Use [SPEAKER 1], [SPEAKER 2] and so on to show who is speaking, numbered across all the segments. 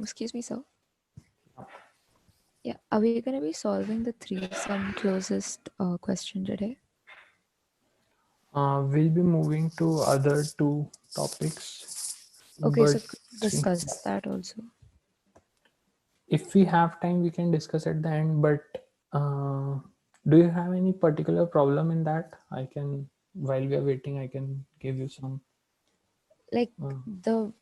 [SPEAKER 1] Excuse me, sir. Yeah, are we going to be solving the three-sum closest question today?
[SPEAKER 2] We'll be moving to other two topics,
[SPEAKER 1] Okay,
[SPEAKER 2] but
[SPEAKER 1] so discuss that also.
[SPEAKER 2] if we have time, we can discuss at the end. But do you have any particular problem in that? I can, while we are waiting, I can give you some.
[SPEAKER 1] Like
[SPEAKER 2] Uh,
[SPEAKER 1] the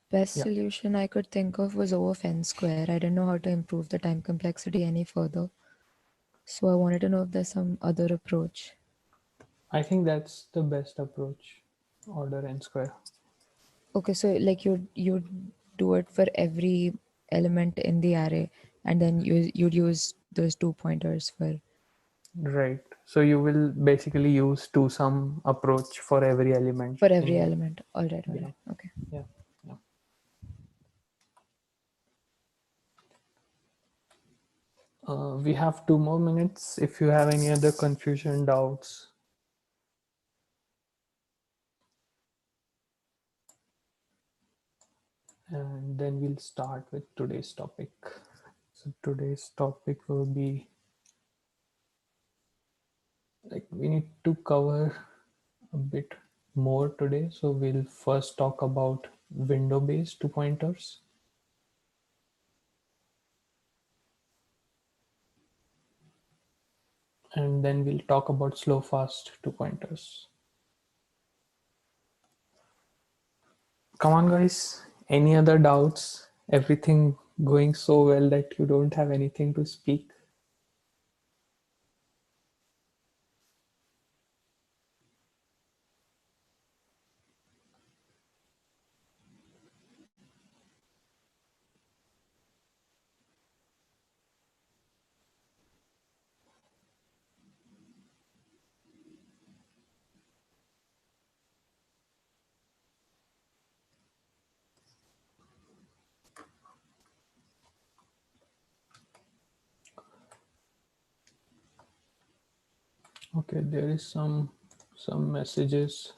[SPEAKER 1] best
[SPEAKER 2] yeah,
[SPEAKER 1] solution I could think of was over n square. I didn't know how to improve the time complexity any further. So I wanted to know if there's some other approach.
[SPEAKER 2] I think that's the best approach. Order n square.
[SPEAKER 1] Okay, so like you do it for every element in the array, and then you'd use those two pointers
[SPEAKER 2] Right. So you will basically use two sum approach for every element
[SPEAKER 1] for every
[SPEAKER 2] in.
[SPEAKER 1] element. All right, all
[SPEAKER 2] Yeah.
[SPEAKER 1] right. Okay.
[SPEAKER 2] Yeah. Yeah. We have 2 more minutes. If you have any other confusion, doubts, and then we'll start with today's topic. So today's topic will be like we need to cover a bit more today. So we'll first talk about window-based two pointers. And then we'll talk about slow fast two pointers. Come on guys, any other doubts? Everything going so well that you don't have anything to speak? Okay, there is some messages.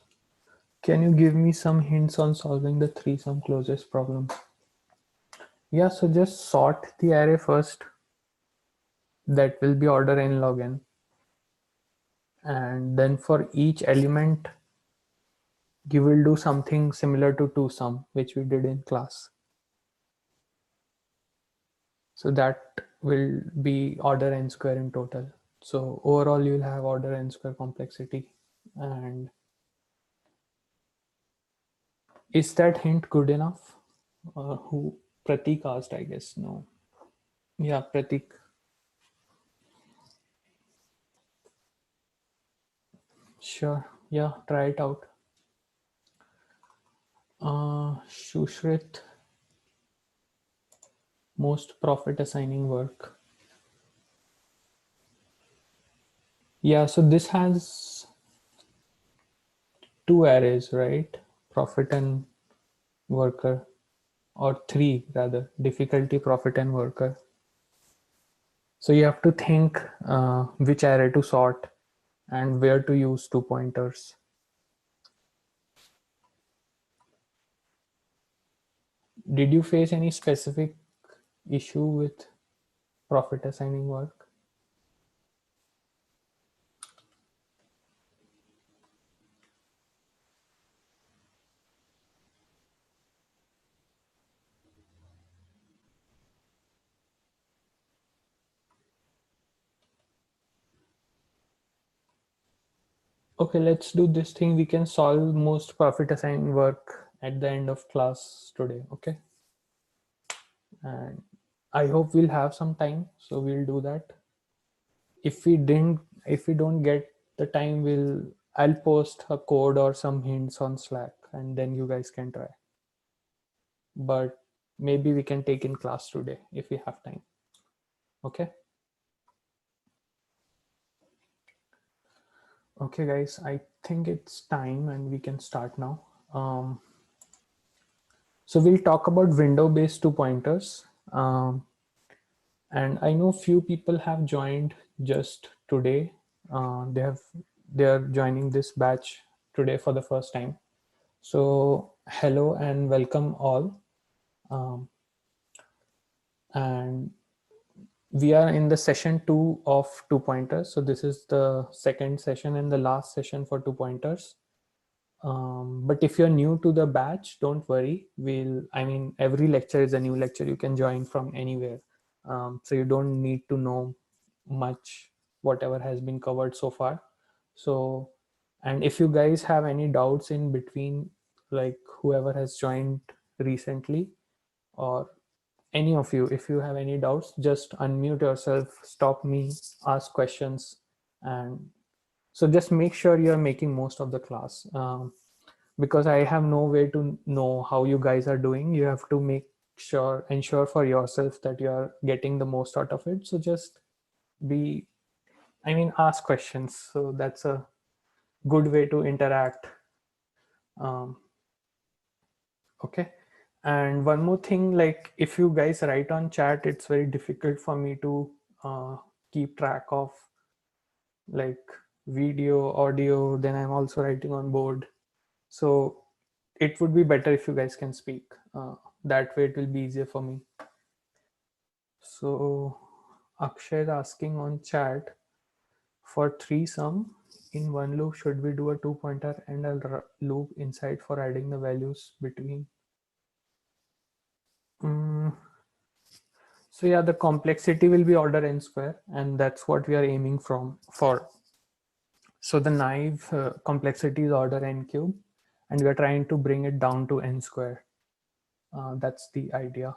[SPEAKER 2] Can you give me some hints on solving the three sum closest problem? Yeah, so just sort the array first. That will be order n log n. And then for each element, you will do something similar to two sum, which we did in class. So that will be order n square in total. So overall, you'll have order n square complexity. And is that hint good enough? Who Pratik asked, I guess. No. Yeah, Pratik. Sure. Yeah, try it out. Shushrit, most profit assigning work. Yeah, so this has two arrays, right? Profit and worker, or three rather, difficulty, profit and worker. So you have to think which array to sort and where to use two pointers. Did you face any specific issue with profit assigning work? Okay, let's do this thing. We can solve most profit assigning work at the end of class today, okay? And I hope we'll have some time, so we'll do that. If we don't get the time, I'll post a code or some hints on Slack, and then you guys can try. But maybe we can take in class today if we have time. Okay. Okay, guys, I think it's time and we can start now. So we'll talk about window-based two pointers. And I know few people have joined just today. They are joining this batch today for the first time. So hello and welcome all. Um, and we are in the session 2 of two pointers. So this is the second session and the last session for two pointers. But if you're new to the batch, don't worry. I mean, every lecture is a new lecture. You can join from anywhere. So you don't need to know much, whatever has been covered so far. So, and if you guys have any doubts in between, like whoever has joined recently, or any of you, if you have any doubts, just unmute yourself, stop me, ask questions. And so just make sure you're making most of the class. Because I have no way to know how you guys are doing. You have to ensure for yourself that you are getting the most out of it. So just be, I mean, ask questions. So that's a good way to interact. Um, okay. And one more thing, like if you guys write on chat, it's very difficult for me to uh, keep track of like video, audio, then I'm also writing on board. So it would be better if you guys can speak. That way it will be easier for me. So Akshay is asking on chat, for three sum in one loop, should we do a two pointer and a loop inside for adding the values between? Mm, so yeah, the complexity will be order n square, and that's what we are aiming for. So the naive complexity is order n cube, and we are trying to bring it down to n square. That's the idea.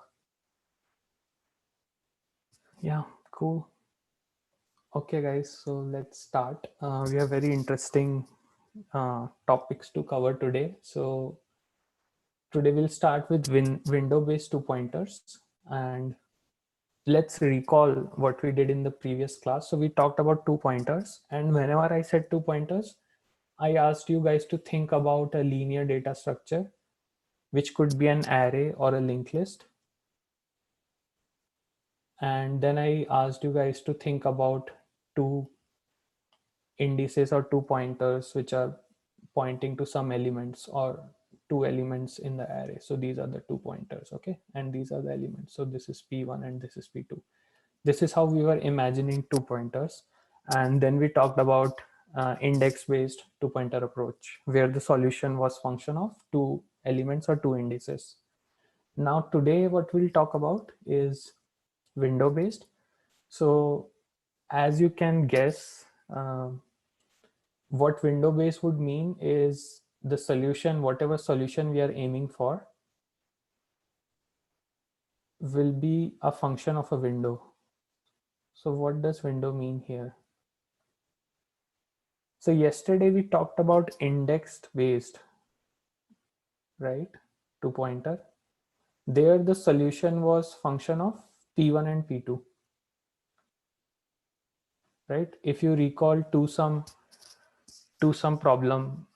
[SPEAKER 2] Yeah, cool. Okay, guys, so let's start. We have very interesting topics to cover today. So today we'll start with window-based two pointers, and let's recall what we did in the previous class. So we talked about two pointers, and whenever I said two pointers, I asked you guys to think about a linear data structure, which could be an array or a linked list. And then I asked you guys to think about two indices or two pointers which are pointing to some elements or two elements in the array. So these are the two pointers, okay? And these are the elements. So this is P1 and this is P2. This is how we were imagining two pointers. And then we talked about index-based two-pointer approach, where the solution was function of two elements or two indices. Now today what we'll talk about is window-based. So as you can guess, what window based would mean is the solution, whatever solution we are aiming for, will be a function of a window. So what does window mean here? So yesterday we talked about indexed based, right? Two pointer. There the solution was function of P1 and P2, right? If you recall to some problem,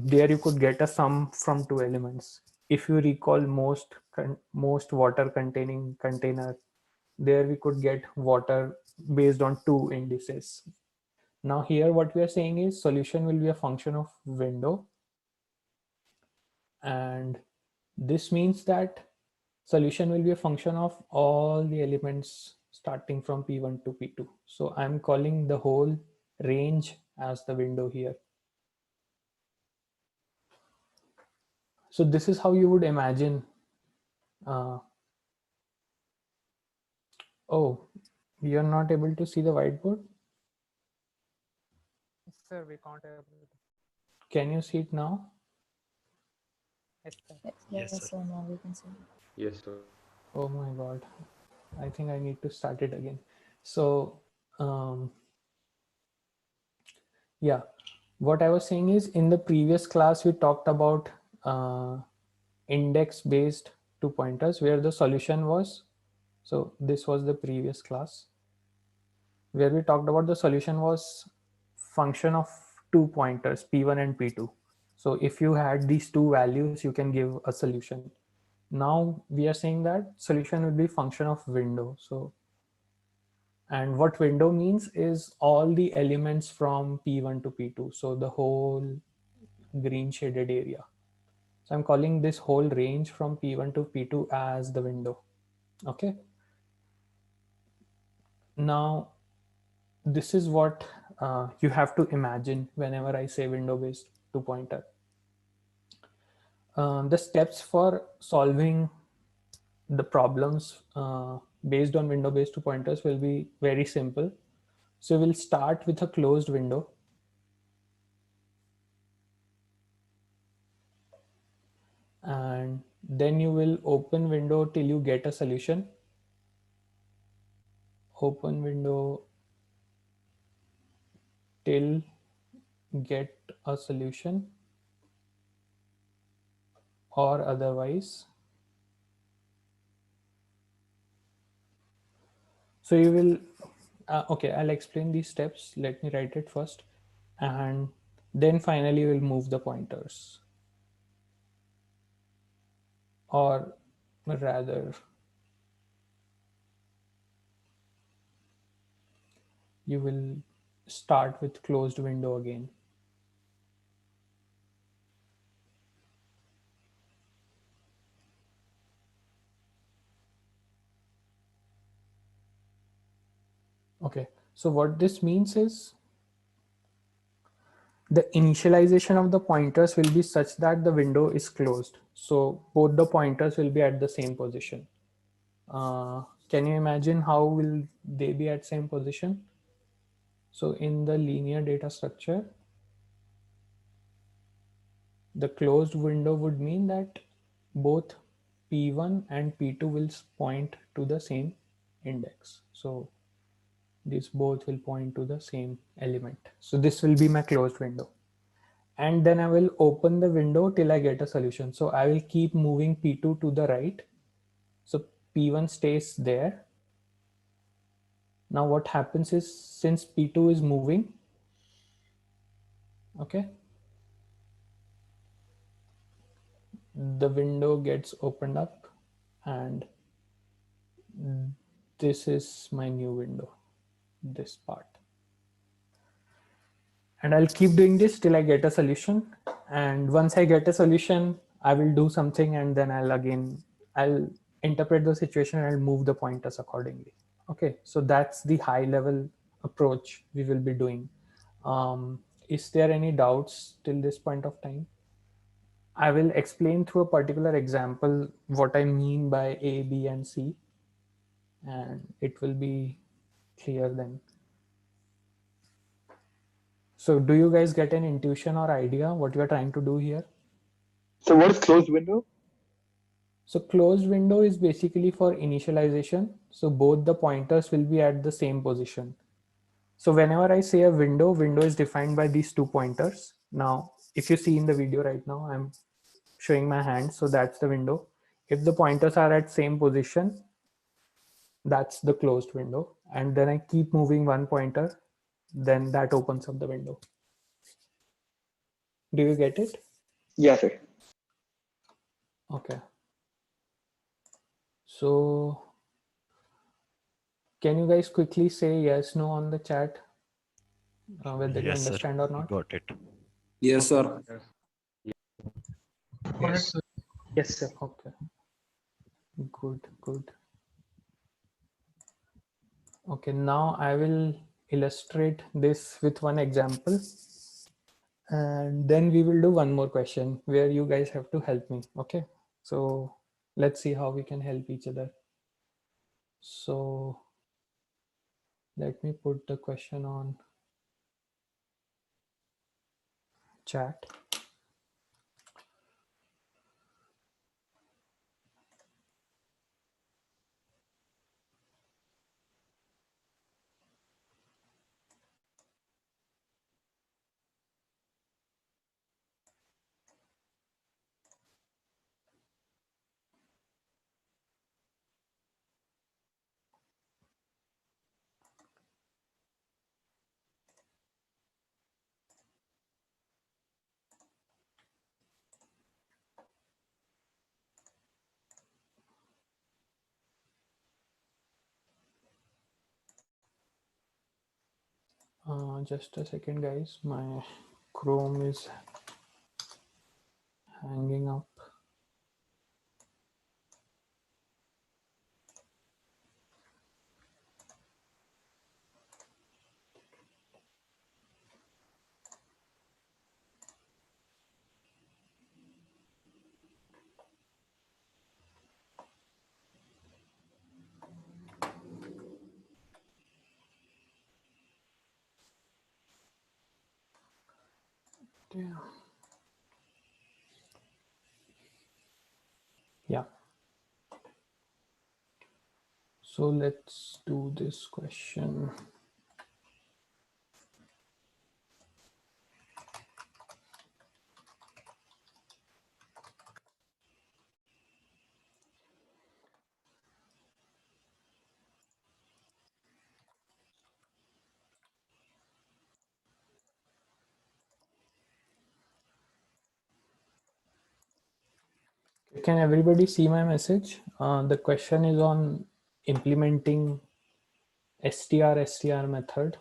[SPEAKER 2] there you could get a sum from two elements. If you recall most water containing container, there we could get water based on two indices. Now here what we are saying is solution will be a function of window, and this means that solution will be a function of all the elements starting from P1 to P2. So I'm calling the whole range as the window here. So this is how you would imagine. Oh, you're not able to see the whiteboard?
[SPEAKER 3] Sir, we can't able to.
[SPEAKER 2] Can you see it now?
[SPEAKER 3] Yes, sir.
[SPEAKER 1] Yes,
[SPEAKER 4] Yes,
[SPEAKER 1] sir.
[SPEAKER 4] sir.
[SPEAKER 1] Now we can see.
[SPEAKER 4] Yes, sir.
[SPEAKER 2] Oh my God. I think I need to start it again. So, yeah, what I was saying is in the previous class, we talked about index based two pointers where the solution was. So this was the previous class where we talked about the solution was function of two pointers, P1 and P2. So if you had these two values, you can give a solution. Now we are saying that solution will be function of window. So, and what window means is all the elements from P1 to P2. So the whole green shaded area. So I'm calling this whole range from P1 to P2 as the window. Okay. Now, this is what you have to imagine whenever I say window-based two-pointer. The steps for solving the problems based on window-based two-pointers will be very simple. So we'll start with a closed window. And then you will open window till you get a solution. Open window till get a solution, or otherwise. So you will, okay, I'll explain these steps. Let me write it first. And then finally we'll move the pointers. Or rather, you will start with closed window again. Okay, so what this means is the initialization of the pointers will be such that the window is closed. So both the pointers will be at the same position. Can you imagine how will they be at same position? So in the linear data structure, the closed window would mean that both P1 and P2 will point to the same index. So these both will point to the same element. So this will be my closed window. And then I will open the window till I get a solution. So I will keep moving P2 to the right. So P1 stays there. Now what happens is, since P2 is moving, okay, the window gets opened up and this is my new window, this part. And I'll keep doing this till I get a solution. And once I get a solution, I will do something and then I'll interpret the situation and I'll move the pointers accordingly. Okay, so that's the high level approach we will be doing. Is there any doubts till this point of time? I will explain through a particular example what I mean by A, B, and C, and it will be clear then. So do you guys get an intuition or idea what you are trying to do here?
[SPEAKER 4] So what is closed window?
[SPEAKER 2] So closed window is basically for initialization. So both the pointers will be at the same position. So whenever I say a window, window is defined by these two pointers. Now, if you see in the video right now, I'm showing my hand. So that's the window. If the pointers are at same position, that's the closed window. And then I keep moving one pointer, then that opens up the window. Do you get it?
[SPEAKER 4] Yes, sir.
[SPEAKER 2] Okay. So can you guys quickly say yes, no on the chat, whether you
[SPEAKER 5] Yes, sir.
[SPEAKER 2] understand or not?
[SPEAKER 5] Got it.
[SPEAKER 6] Yes, sir.
[SPEAKER 3] Yes.
[SPEAKER 2] Yes, sir. Okay. Good, good. Okay, now I will illustrate this with one example. And then we will do one more question where you guys have to help me. Okay. So let's see how we can help each other. So let me put the question on chat. Just a second, guys. My Chrome is hanging up. Yeah. Yeah. So let's do this question. Can everybody see my message? The question is on implementing str method.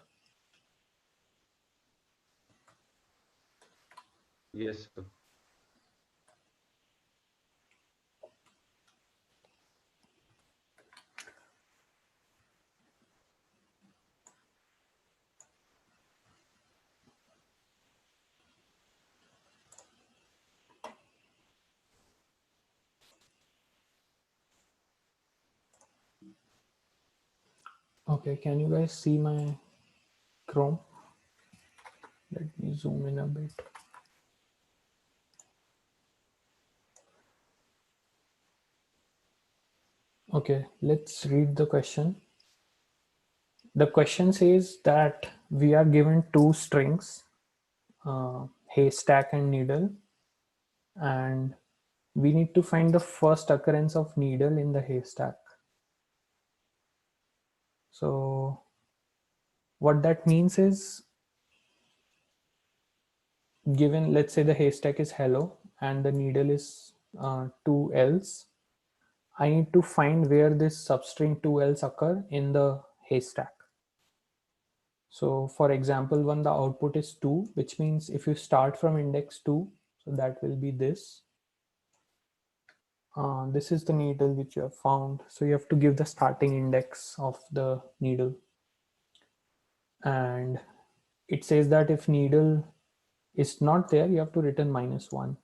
[SPEAKER 5] Yes, sir.
[SPEAKER 2] Okay, can you guys see my Chrome? Let me zoom in a bit. Okay, let's read the question. The question says that we are given two strings, haystack and needle, and we need to find the first occurrence of needle in the haystack. So what that means is, given, let's say the haystack is hello and the needle is 2Ls, I need to find where this substring 2Ls occur in the haystack. So for example, when the output is 2, which means if you start from index 2, so that will be this. This is the needle which you have found. So you have to give the starting index of the needle. And it says that if needle is not there, you have to return -1.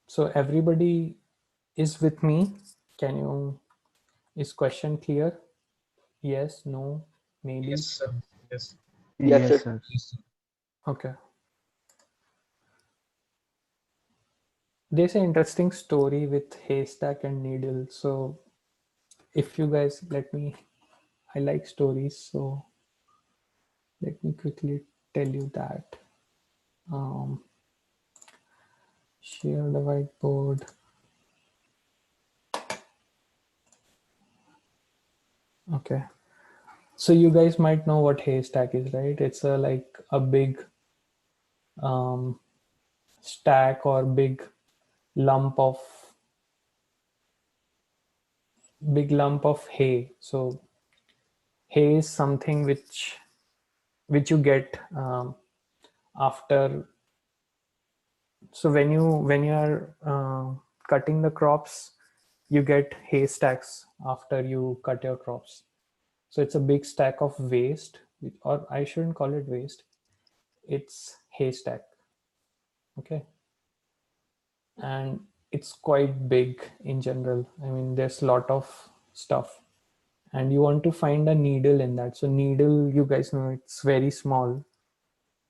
[SPEAKER 2] So everybody is with me. Can you, is question clear? Yes, no, maybe?
[SPEAKER 5] Yes, sir. Yes.
[SPEAKER 4] Yes,
[SPEAKER 6] Yes,
[SPEAKER 4] sir.
[SPEAKER 6] sir.
[SPEAKER 2] Okay. There's an interesting story with haystack and needle. So if you guys let me, I like stories. So let me quickly tell you that. Share the whiteboard. Okay. So you guys might know what haystack is, right? It's a like a big stack or lump of big lump of hay. So hay is something which you get after. So when you are cutting the crops, you get haystacks after you cut your crops. So it's a big stack of waste, or I shouldn't call it waste. It's haystack. Okay. And it's quite big in general. I mean, there's a lot of stuff. And you want to find a needle in that. So needle, you guys know, it's very small.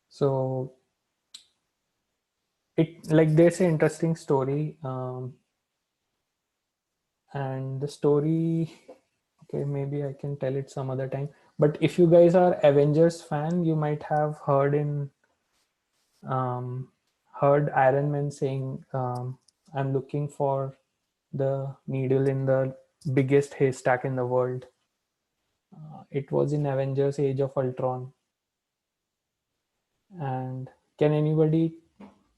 [SPEAKER 2] So it, like, there's an interesting story. And the story, okay, maybe I can tell it some other time. But if you guys are Avengers fan, you might have heard heard Iron Man saying, I'm looking for the needle in the biggest haystack in the world. It was in Avengers Age of Ultron. And can anybody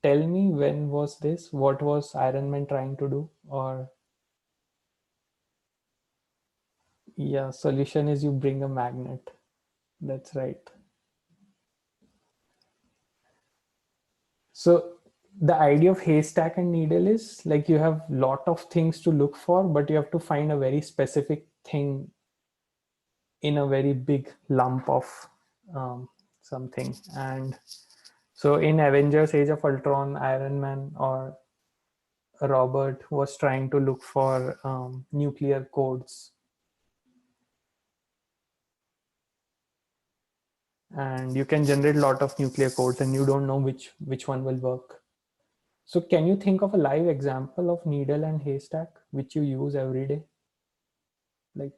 [SPEAKER 2] tell me when was this? What was Iron Man trying to do? Or yeah, solution is you bring a magnet. That's right. So the idea of haystack and needle is like you have lot of things to look for, but you have to find a very specific thing in a very big lump of something. And so in Avengers Age of Ultron, Iron Man or Robert was trying to look for nuclear codes. and you can generate a lot of nuclear codes and you don't know which one will work. So can you think of a live example of needle and haystack which you use every day? Like,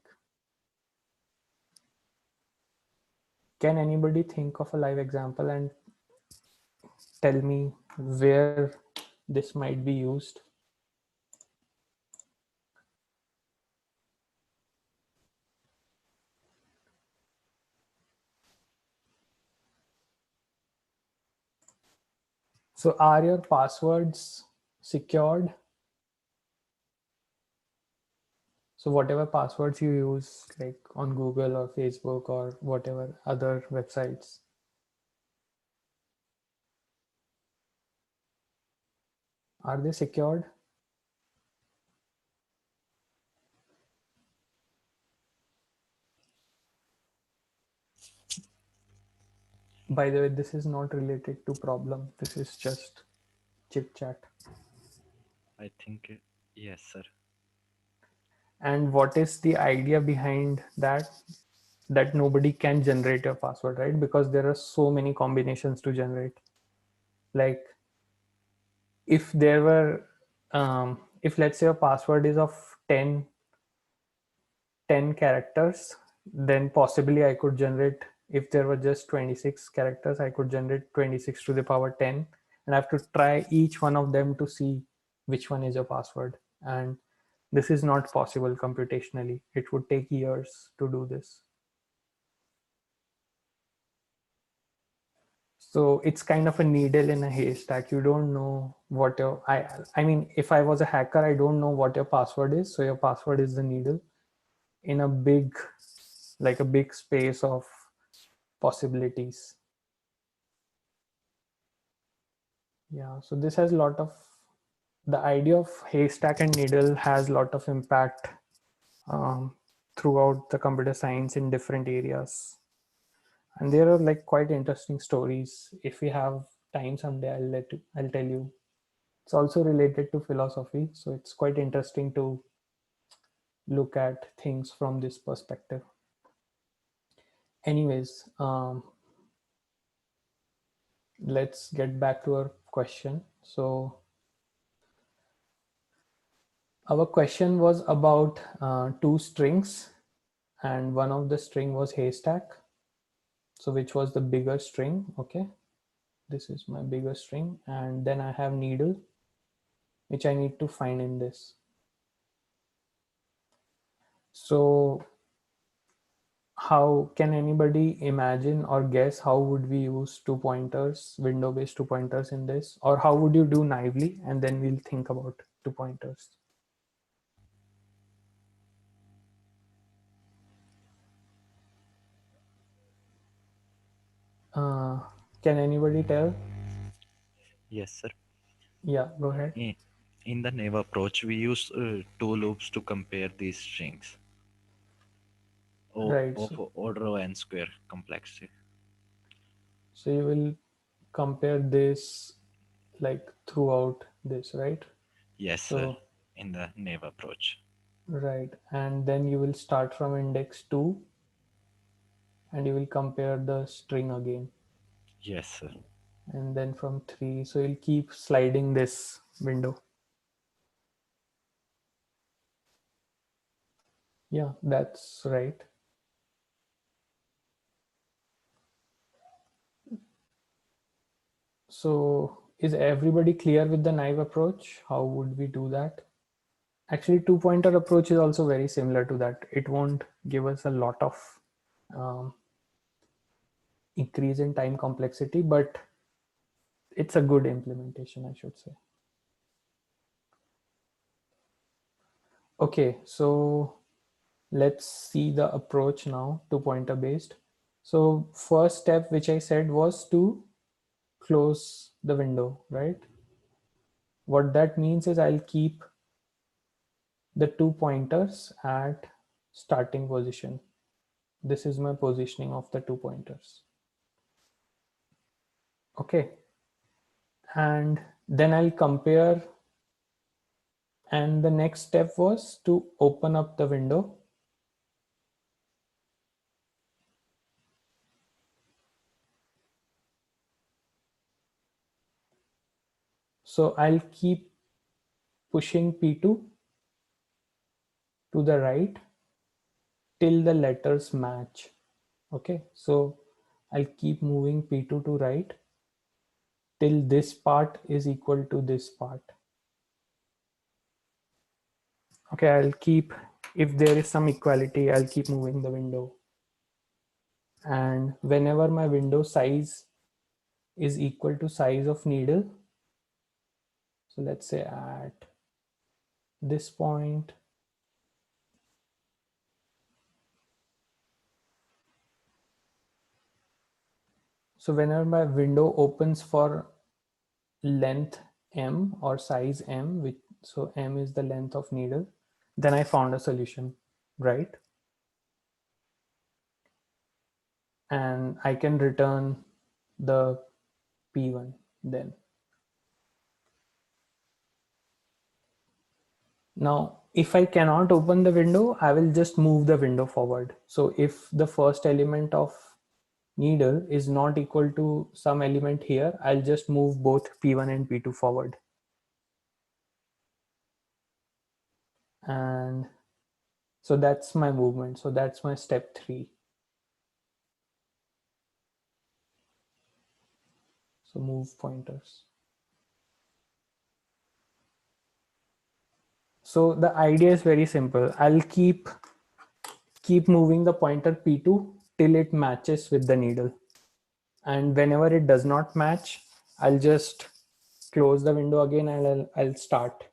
[SPEAKER 2] can anybody think of a live example and tell me where this might be used? So are your passwords secured? So whatever passwords you use, like on Google or Facebook or whatever other websites, are they secured? By the way, this is not related to problem. This is just chit chat.
[SPEAKER 6] I think yes, sir.
[SPEAKER 2] And what is the idea behind that? That nobody can generate your password, right? Because there are so many combinations to generate. Like if there were, if let's say a password is of 10 characters, then possibly I could generate, if there were just 26 characters, I could generate 26 to the power 10. And I have to try each one of them to see which one is your password. And this is not possible computationally. It would take years to do this. So it's kind of a needle in a haystack. You don't know what your, I mean, if I was a hacker, I don't know what your password is. So your password is the needle in a big, like a big space of possibilities. Yeah, so this has a lot of, the idea of haystack and needle has a lot of impact throughout the computer science in different areas. And there are like quite interesting stories. If we have time someday, I'll tell you. It's also related to philosophy, so it's quite interesting to look at things from this perspective. Anyways, let's get back to our question. So our question was about two strings, and one of the string was haystack. So which was the bigger string? Okay, this is my bigger string, and then I have needle, which I need to find in this. So how can anybody imagine or guess how would we use two pointers, window based two pointers in this, or how would you do naively, and then we'll think about two pointers. Can anybody tell?
[SPEAKER 6] Yes, sir.
[SPEAKER 2] Yeah, go ahead.
[SPEAKER 6] In the naive approach, we use two loops to compare these strings
[SPEAKER 2] Right,
[SPEAKER 6] of order n square complexity.
[SPEAKER 2] so you will compare this like throughout this, right?
[SPEAKER 6] Yes,
[SPEAKER 2] So
[SPEAKER 6] sir. In the naive approach.
[SPEAKER 2] right, and then you will start from index 2 and you will compare the string again,
[SPEAKER 6] Yes, sir.
[SPEAKER 2] and then from 3, so you'll keep sliding this window. Yeah, that's right. So is everybody clear with the naive approach? How would we do that? Actually, two pointer approach is also very similar to that. It won't give us a lot of increase in time complexity, but it's a good implementation, I should say. Okay, so let's see the approach now, two pointer based. So first step, which I said, was to close the window, right? What that means is I'll keep the two pointers at starting position. This is my positioning of the two pointers. Okay. And then I'll compare. And the next step was to open up the window. So I'll keep pushing P2 to the right till the letters match. Okay, so I'll keep moving P2 to right till this part is equal to this part. Okay, I'll keep, if there is some equality, I'll keep moving the window. And whenever my window size is equal to size of needle, so let's say at this point, so whenever my window opens for length M or size M, which so M is the length of needle, then I found a solution, right? And I can return the P1 then. Now, if I cannot open the window, I will just move the window forward. So if the first element of needle is not equal to some element here, I'll just move both P1 and P2 forward. And so that's my movement. So that's my step 3. So move pointers. So the idea is very simple. I'll keep moving the pointer P2 till it matches with the needle. And whenever it does not match, I'll just close the window again and I'll start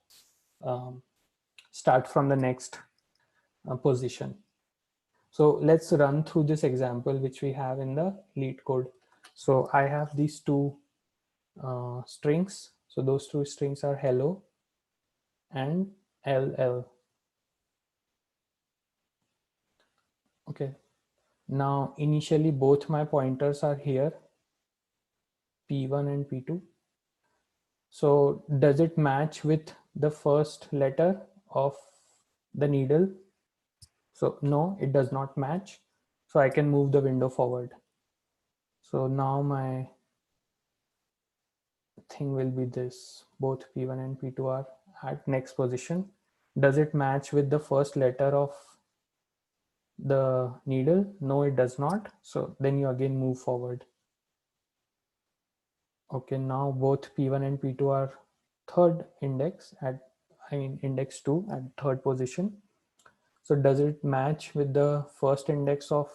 [SPEAKER 2] from the next position. So let's run through this example which we have in the lead code. So I have these two strings. So those two strings are hello and LL. Okay. Now initially both my pointers are here, P1 and P2. So does it match with the first letter of the needle? So no, it does not match. So I can move the window forward. So now my thing will be this. Both P1 and P2 are at next position. Does it match with the first letter of the needle? No, it does not. So then you again move forward. Okay, now both P1 and P2 are third index index 2 at third position. So does it match with the first index of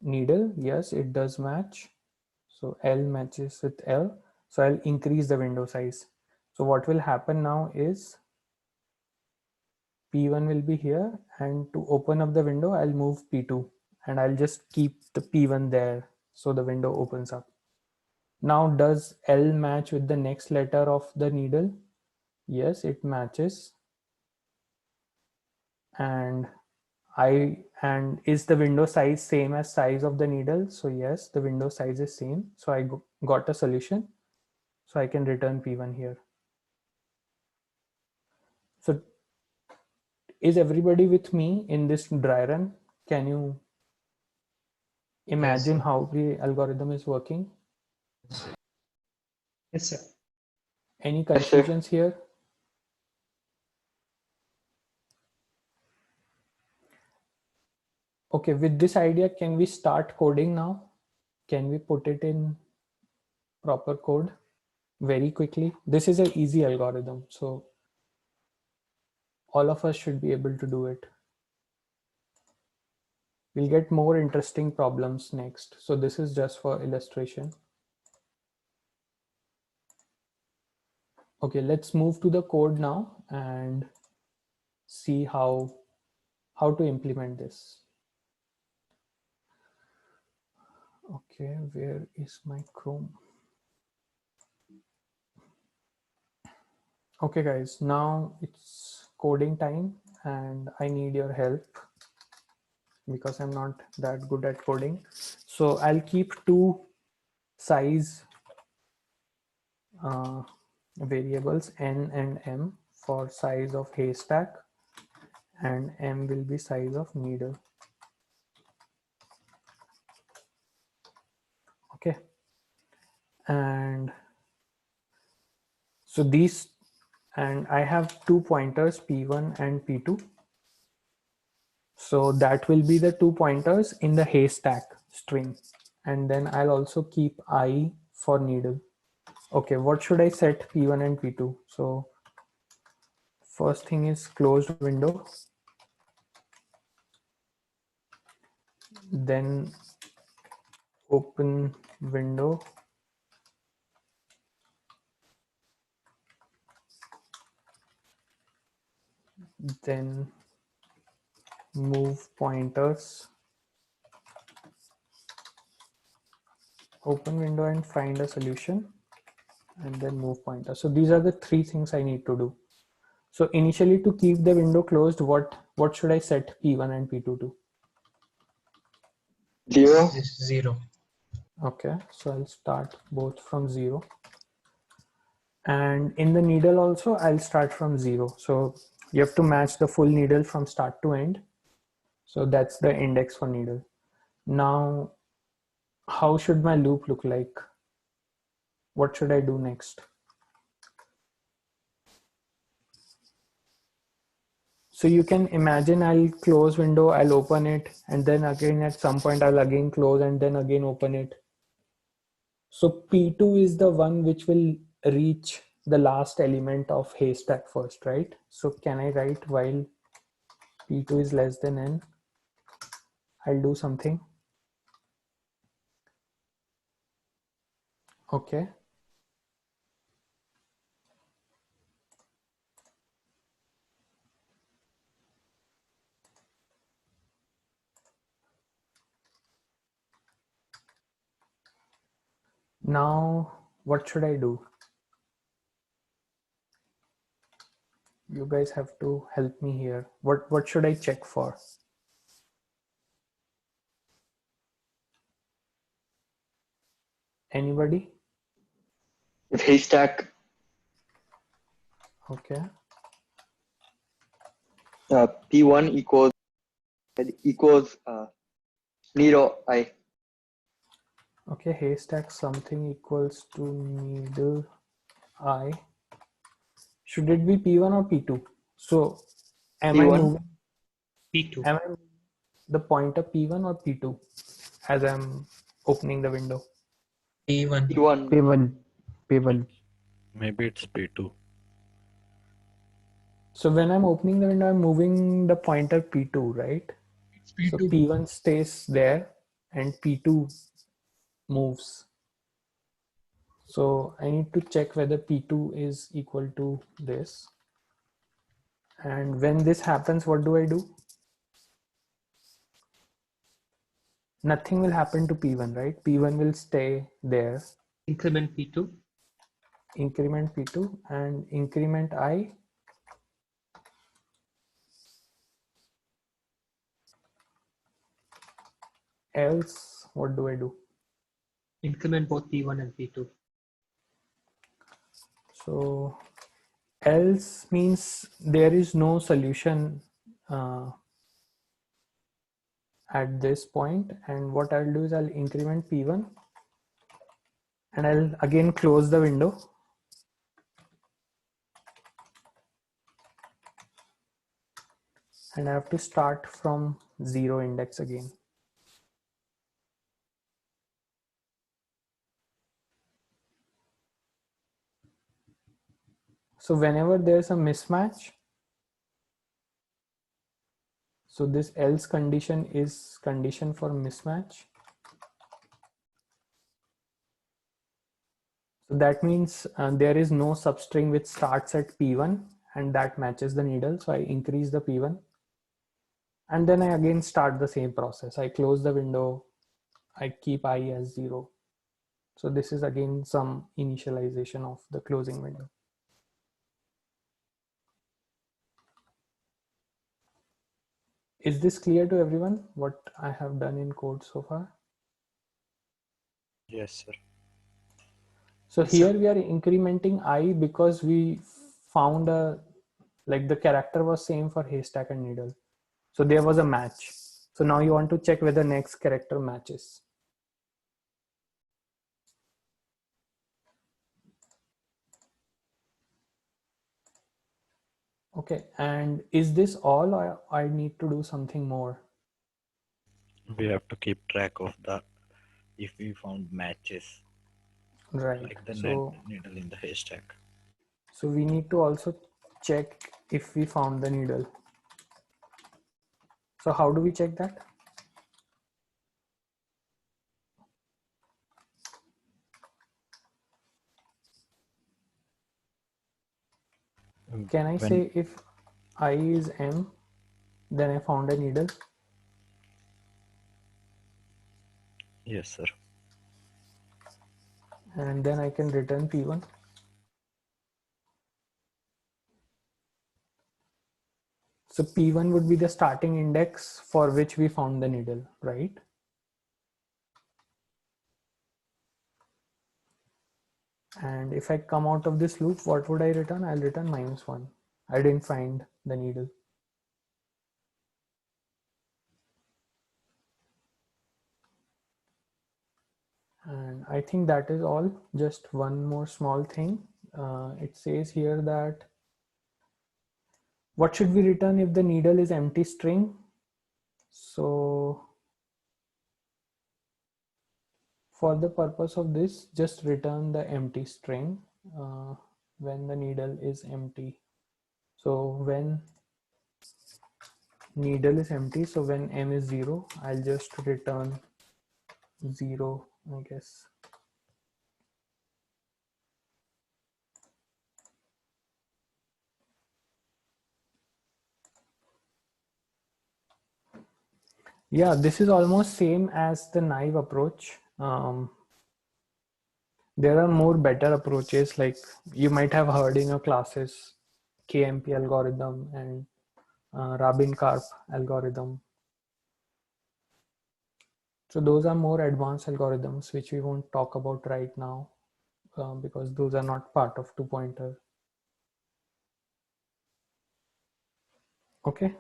[SPEAKER 2] needle? Yes, it does match. So L matches with L. So I'll increase the window size. So what will happen now is P1 will be here, and to open up the window, I'll move P2 and I'll just keep the P1 there. So the window opens up. Now does L match with the next letter of the needle? Yes, it matches. And is the window size same as size of the needle? So yes, the window size is same. So I got a solution. So I can return P1 here. So is everybody with me in this dry run? Can you imagine how the algorithm is working?
[SPEAKER 5] Yes, sir.
[SPEAKER 2] Any
[SPEAKER 4] Yes, sir.
[SPEAKER 2] confusions here? Okay, with this idea, can we start coding now? Can we put it in proper code very quickly? This is an easy algorithm, so all of us should be able to do it. We'll get more interesting problems next. So this is just for illustration. Okay, let's move to the code now and see how to implement this. Okay, where is my Chrome? Okay guys, now it's coding time and I need your help because I'm not that good at coding. So I'll keep two size variables n and m for size of haystack, and m will be size of needle. Okay, and So these, and I have 2 pointers, P1 and P2. So that will be the 2 pointers in the haystack string. And then I'll also keep I for needle. Okay, what should I set P1 and P2? So first thing is closed window. Then open window. Then move pointers. Open window and find a solution, and then move pointer. So these are the 3 things I need to do. So initially, to keep the window closed, what should I set P1 and P2 to?
[SPEAKER 4] 0.
[SPEAKER 5] 0.
[SPEAKER 2] Okay, so I'll start both from 0. And in the needle also, I'll start from 0. So you have to match the full needle from start to end. So that's the index for needle. Now, how should my loop look like? What should I do next? So you can imagine I'll close window, I'll open it, and then again at some point I'll again close and then again open it. So P2 is the one which will reach the last element of haystack first, right? So can I write while P2 is less than n? I'll do something. Okay. Now, what should I do? You guys have to help me here. What should I check for? Anybody?
[SPEAKER 4] If haystack
[SPEAKER 2] Okay.
[SPEAKER 4] P1 equals needle I.
[SPEAKER 2] Okay, haystack something equals to needle I. Should it be P1 or P2? So am I
[SPEAKER 4] P1.
[SPEAKER 2] moving,
[SPEAKER 5] P2.
[SPEAKER 2] am I moving the pointer P1 or P2 as I'm opening the window?
[SPEAKER 5] P1.
[SPEAKER 4] P1.
[SPEAKER 7] P1. P1.
[SPEAKER 6] Maybe it's P2.
[SPEAKER 2] So when I'm opening the window, I'm moving the pointer P2, right?
[SPEAKER 5] It's
[SPEAKER 2] So
[SPEAKER 5] P2.
[SPEAKER 2] P1 stays there and P2 moves. So I need to check whether P2 is equal to this. And when this happens, what do I do? Nothing will happen to P1, right? P1 will stay there.
[SPEAKER 5] Increment P2.
[SPEAKER 2] Increment P2 and increment I. Else, what do I do?
[SPEAKER 5] Increment both P1 and P2.
[SPEAKER 2] So else means there is no solution at this point. And what I'll do is I'll increment P1 and I'll again close the window. And I have to start from 0 index again. So whenever there's a mismatch, so this else condition is condition for mismatch. So that means there is no substring which starts at P1 and that matches the needle. So I increase the P1 and then I again start the same process. I close the window, I keep I as 0. So this is again some initialization of the closing window. Is this clear to everyone what I have done in code so far?
[SPEAKER 6] Yes, sir.
[SPEAKER 2] So here we are incrementing I because we found like the character was same for haystack and needle. So there was a match. So now you want to check whether next character matches. Okay, and is this all, or I need to do something more?
[SPEAKER 6] We have to keep track of the if we found matches
[SPEAKER 2] Right.
[SPEAKER 6] like the
[SPEAKER 2] So
[SPEAKER 6] needle in the haystack.
[SPEAKER 2] we need to also check if we found the needle. So how do we check that? Can I
[SPEAKER 6] When
[SPEAKER 2] say if I is M, then I found a needle?
[SPEAKER 6] yes, sir.
[SPEAKER 2] And then I can return P1. So P1 would be the starting index for which we found the needle, right? And if I come out of this loop, what would I return? I'll return -1. I didn't find the needle. And I think that is all. Just one more small thing. It says here that what should we return if the needle is empty string? So for the purpose of this, just return the empty string when the needle is empty. So when needle is empty, so when M is 0, I'll just return 0, I guess. Yeah, this is almost same as the naive approach. There are more better approaches, like you might have heard in your classes, KMP algorithm and Rabin-Karp algorithm. So those are more advanced algorithms, which we won't talk about right now because those are not part of two-pointer. Okay.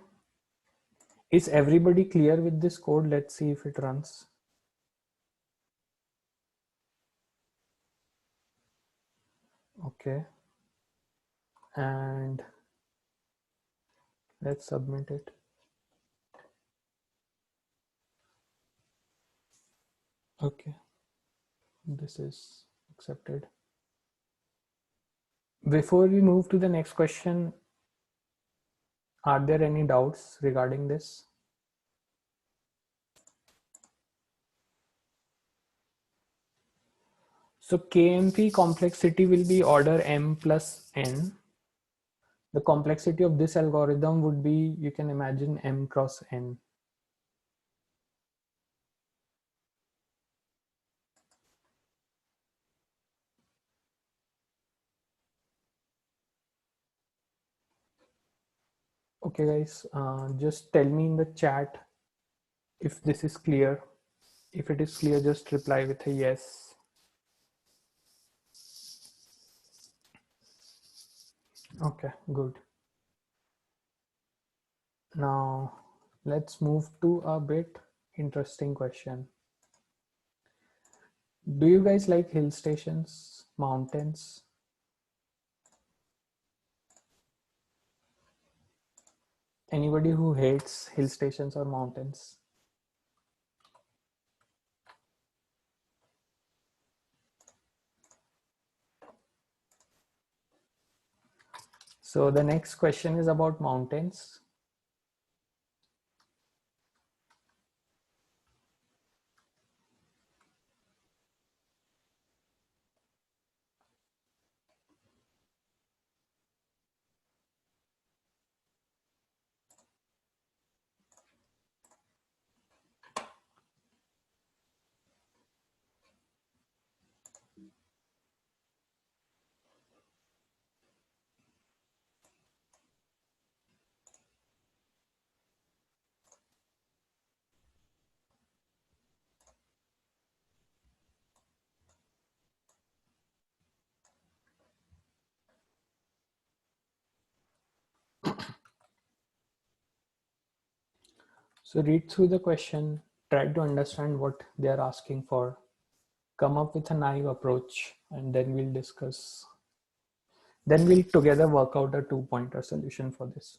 [SPEAKER 2] Is everybody clear with this code? Let's see if it runs. Okay. And let's submit it. Okay. This is accepted. Before we move to the next question, are there any doubts regarding this? So KMP complexity will be order M plus N. The complexity of this algorithm would be, you can imagine, M cross N. Okay guys, just tell me in the chat if this is clear. If it is clear, just reply with a yes. Okay, good. Now let's move to a bit interesting question. Do you guys like hill stations, mountains? Anybody who hates hill stations or mountains? So the next question is about mountains. So read through the question, try to understand what they are asking for, come up with a naive approach, and then we'll discuss. Then we'll together work out a 2-pointer solution for this.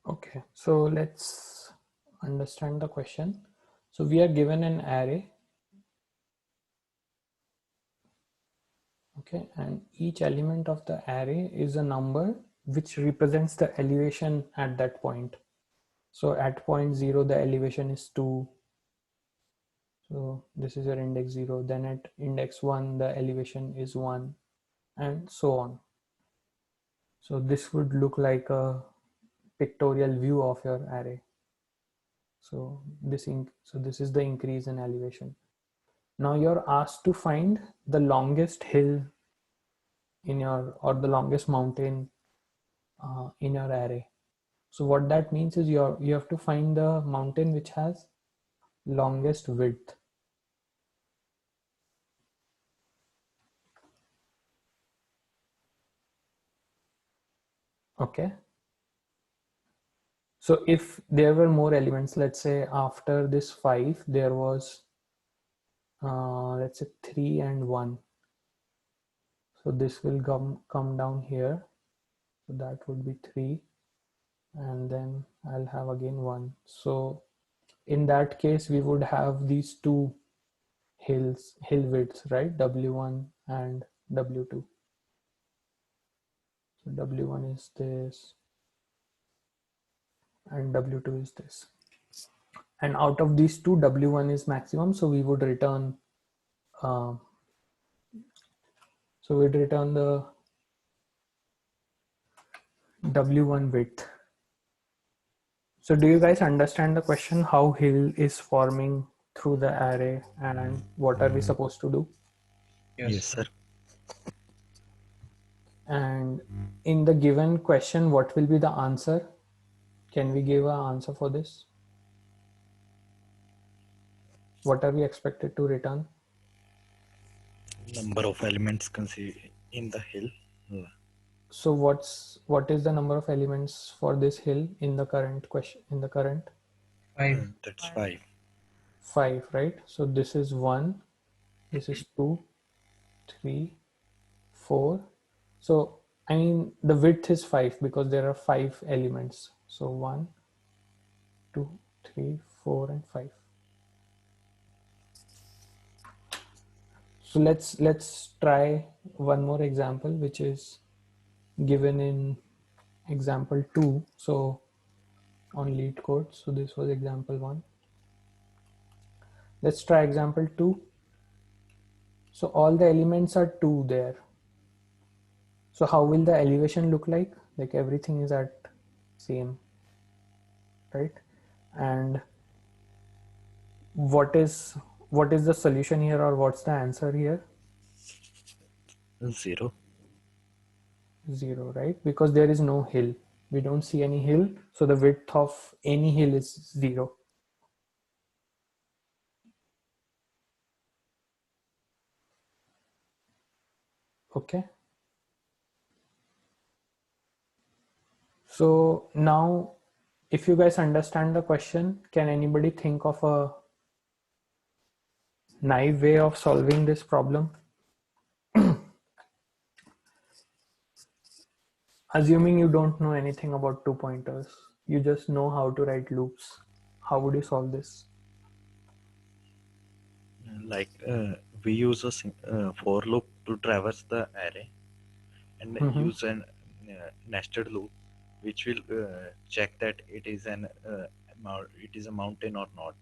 [SPEAKER 2] Okay, so let's understand the question. So we are given an array, okay, and each element of the array is a number which represents the elevation at that point. So at point 0, the elevation is 2. So this is your index 0. Then at index 1, the elevation is 1, and so on. So this would look like a pictorial view of your array. So this is the increase in elevation. Now you're asked to find the longest hill in your, or the longest mountain in your array. So what that means is you have to find the mountain which has longest width. Okay. So if there were more elements, let's say after this 5, there was, let's say 3 and 1. So this will come down here. So that would be 3. And then I'll have again 1. So in that case, we would have these two hill widths, right? W1 and W2. So W1 is this and W2 is this. And out of these two, W1 is maximum. So we would return, so we'd return the W1 width. So do you guys understand the question, how hill is forming through the array and what are we supposed to do?
[SPEAKER 6] Yes, sir.
[SPEAKER 2] And in the given question, what will be the answer? Can we give an answer for this? What are we expected to return?
[SPEAKER 6] Number of elements considered in the hill.
[SPEAKER 2] So what is the number of elements for this hill in the current question, in the current?
[SPEAKER 5] 5.
[SPEAKER 6] That's 5.
[SPEAKER 2] 5, right? So this is 1, this is 2, 3, 4. So I mean the width is 5 because there are 5 elements. So 1, 2, 3, 4 and 5. So let's try one more example, which is given in example 2. So on lead code. So this was example 1. Let's try example 2. So all the elements are 2 there. So how will the elevation look like? Like everything is at same, right? And what is the solution here, or what's the answer here?
[SPEAKER 6] 0.
[SPEAKER 2] 0, right? Because there is no hill. We don't see any hill. So the width of any hill is 0. Okay. So now, if you guys understand the question, can anybody think of a naive way of solving this problem? Assuming you don't know anything about two pointers, you just know how to write loops. How would you solve this?
[SPEAKER 6] Like we use a for loop to traverse the array, and use an nested loop, which will check that it is a mountain or not.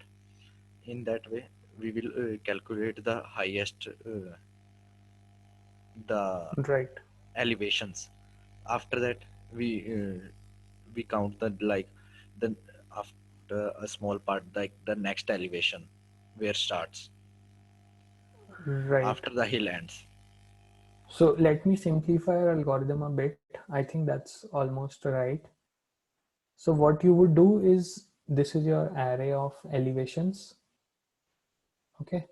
[SPEAKER 6] In that way, we will calculate the highest the
[SPEAKER 2] Right.
[SPEAKER 6] elevations. After that, we count the after a small part, like the next elevation where starts
[SPEAKER 2] Right.
[SPEAKER 6] after the hill ends.
[SPEAKER 2] So let me simplify our algorithm a bit. I think that's almost right. So what you would do is, this is your array of elevations. Okay.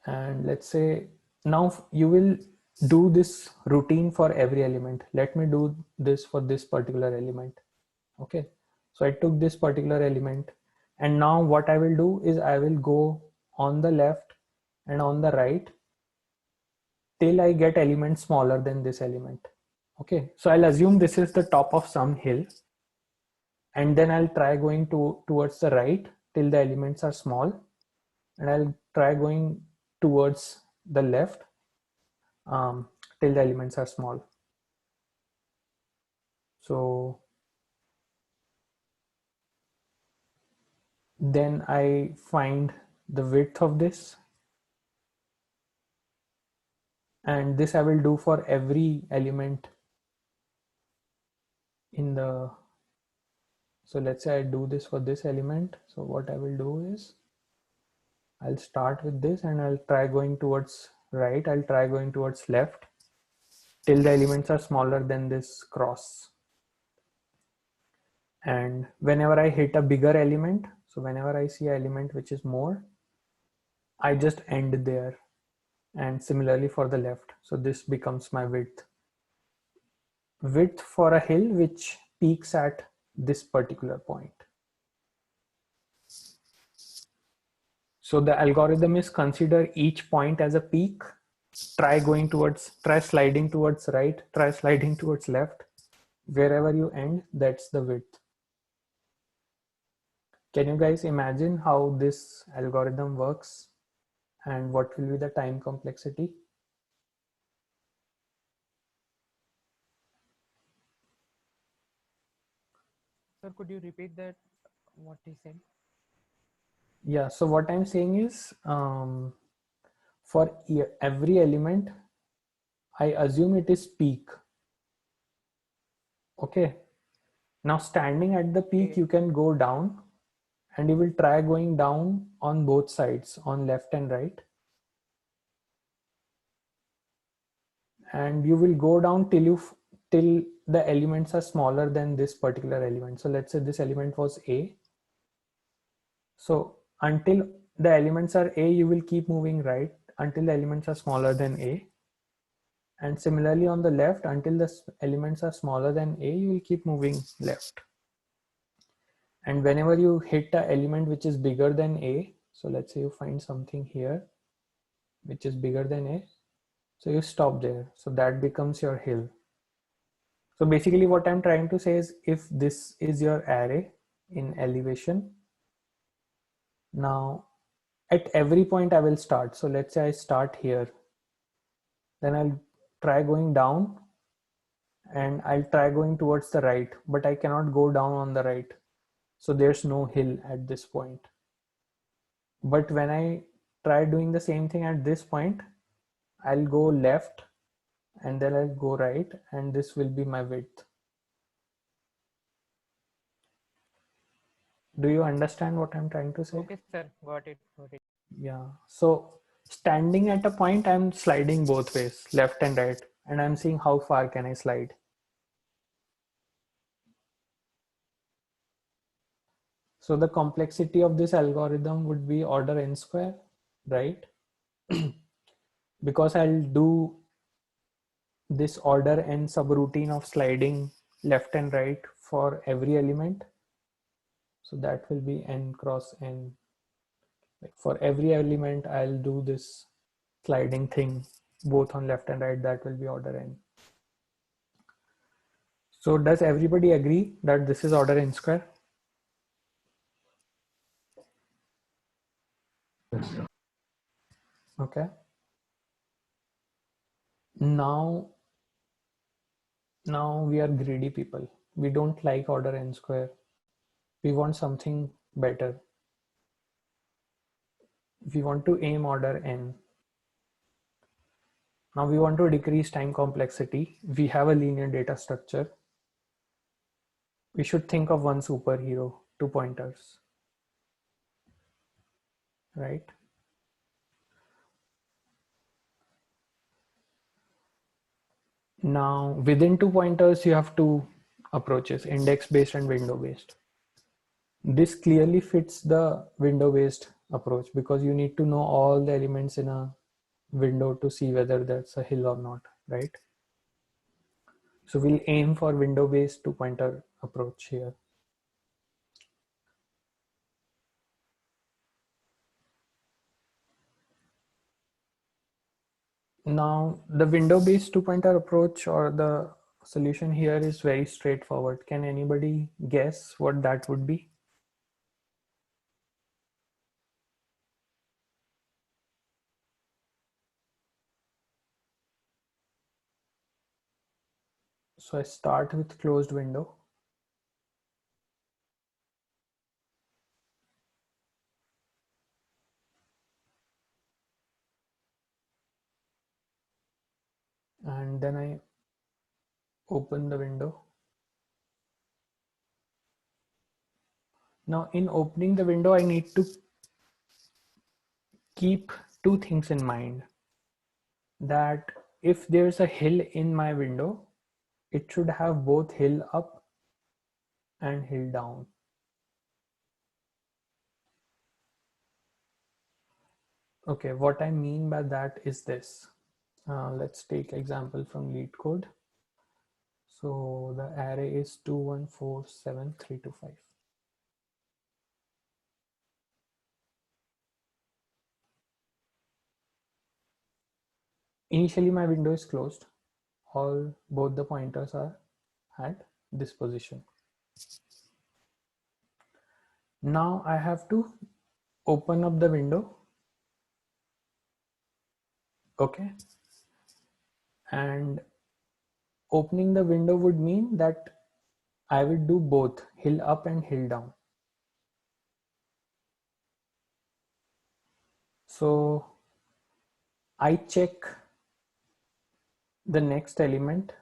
[SPEAKER 2] And let's say now you will do this routine for every element. Let me do this for this particular element. Okay. So I took this particular element, and now what I will do is I will go on the left and on the right till I get elements smaller than this element. Okay, so I'll assume this is the top of some hill, and then I'll try going towards the right till the elements are small, and I'll try going towards the left till the elements are small. So then I find the width of this, and this I will do for every element in the, so let's say I do this for this element. So what I will do is I'll start with this and I'll try going towards right, I'll try going towards left till the elements are smaller than this cross. And whenever I hit a bigger element, so whenever I see an element which is more, I just end there. And similarly for the left. So this becomes my width. Width for a hill which peaks at this particular point. So the algorithm is consider each point as a peak. Try sliding towards right, try sliding towards left. Wherever you end, that's the width. Can you guys imagine how this algorithm works and what will be the time complexity?
[SPEAKER 3] Sir, could you repeat that? What he said?
[SPEAKER 2] Yeah, so what I'm saying is for every element, I assume it is peak. Okay. Now standing at the peak,
[SPEAKER 3] Okay.
[SPEAKER 2] you can go down and you will try going down on both sides, on left and right. And you will go down till the elements are smaller than this particular element. So let's say this element was A. So until the elements are A, you will keep moving right until the elements are smaller than A. And similarly on the left, until the elements are smaller than A, you will keep moving left. And whenever you hit an element which is bigger than A, so let's say you find something here which is bigger than A, so you stop there. So that becomes your hill. So basically what I'm trying to say is, if this is your array in elevation, now at every point I will start. So let's say I start here, then I'll try going down and I'll try going towards the right, but I cannot go down on the right. So there's no hill at this point. But when I try doing the same thing at this point, I'll go left and then I'll go right, and this will be my width. Do you understand what I'm trying to say?
[SPEAKER 3] Okay, sir. Got it. Got it.
[SPEAKER 2] Yeah. So standing at a point, I'm sliding both ways, left and right, and I'm seeing how far can I slide. So the complexity of this algorithm would be order n square, right? Because I'll do this order n subroutine of sliding left and right for every element. So that will be n cross n. Like for every element, I'll do this sliding thing both on left and right. That will be order n. So does everybody agree that this is order n square? Okay. Now we are greedy people. We don't like order n square. We want something better. We want to aim order n. Now we want to decrease time complexity. We have a linear data structure. We should think of one superhero, 2 pointers, right? Now within 2 pointers, you have two approaches, index based and window based. This clearly fits the window based approach because you need to know all the elements in a window to see whether that's a hill or not, right? So we'll aim for window based 2 pointer approach here. Now the window based 2 pointer approach or the solution here is very straightforward. Can anybody guess what that would be? So I start with closed window. And then I open the window. Now in opening the window, I need to keep two things in mind. That if there's a hill in my window, it should have both hill up and hill down. Okay, what I mean by that is this. Let's take example from lead code. So the array is 2, 1, 4, 7, 3, 2, 5. Initially my window is closed. Both the pointers are at this position. Now I have to open up the window. Okay. And opening the window would mean that I would do both hill up and hill down. So I check the next element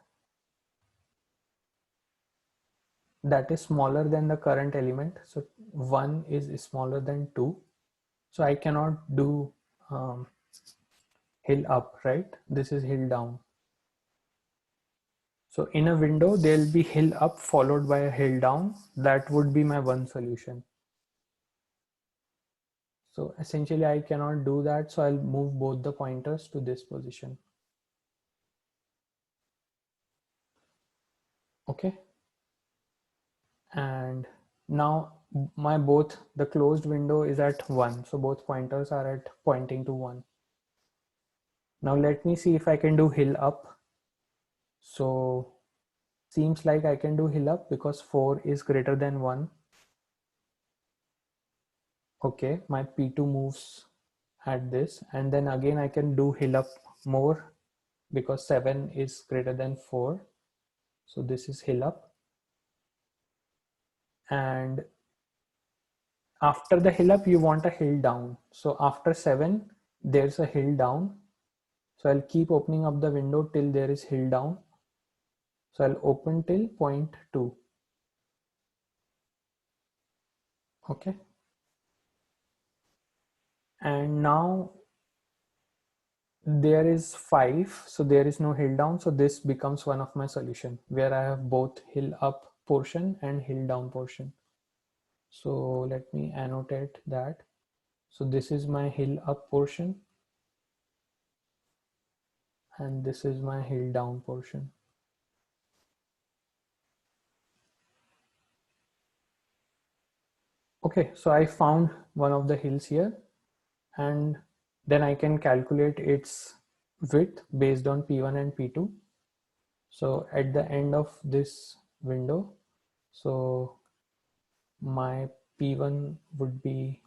[SPEAKER 2] that is smaller than the current element. So 1 is smaller than 2. So I cannot do hill up, right? This is hill down. So in a window, there'll be hill up followed by a hill down. That would be my one solution. So essentially I cannot do that. So I'll move both the pointers to this position. Okay. And now the closed window is at 1. So both pointers are at pointing to 1. Now let me see if I can do hill up. So seems like I can do hill up because 4 is greater than 1. Okay, my P2 moves at this, and then again I can do hill up more because 7 is greater than 4. So this is hill up. And after the hill up, you want a hill down. So after 7, there's a hill down. So I'll keep opening up the window till there is hill down. So I'll open till point 2. Okay. And now there is 5. So there is no hill down. So this becomes one of my solution where I have both hill up portion and hill down portion. So let me annotate that. So this is my hill up portion. And this is my hill down portion. Okay, so I found one of the hills here. and then I can calculate its width based on P1 and P2. So at the end of this window, so my P1 would be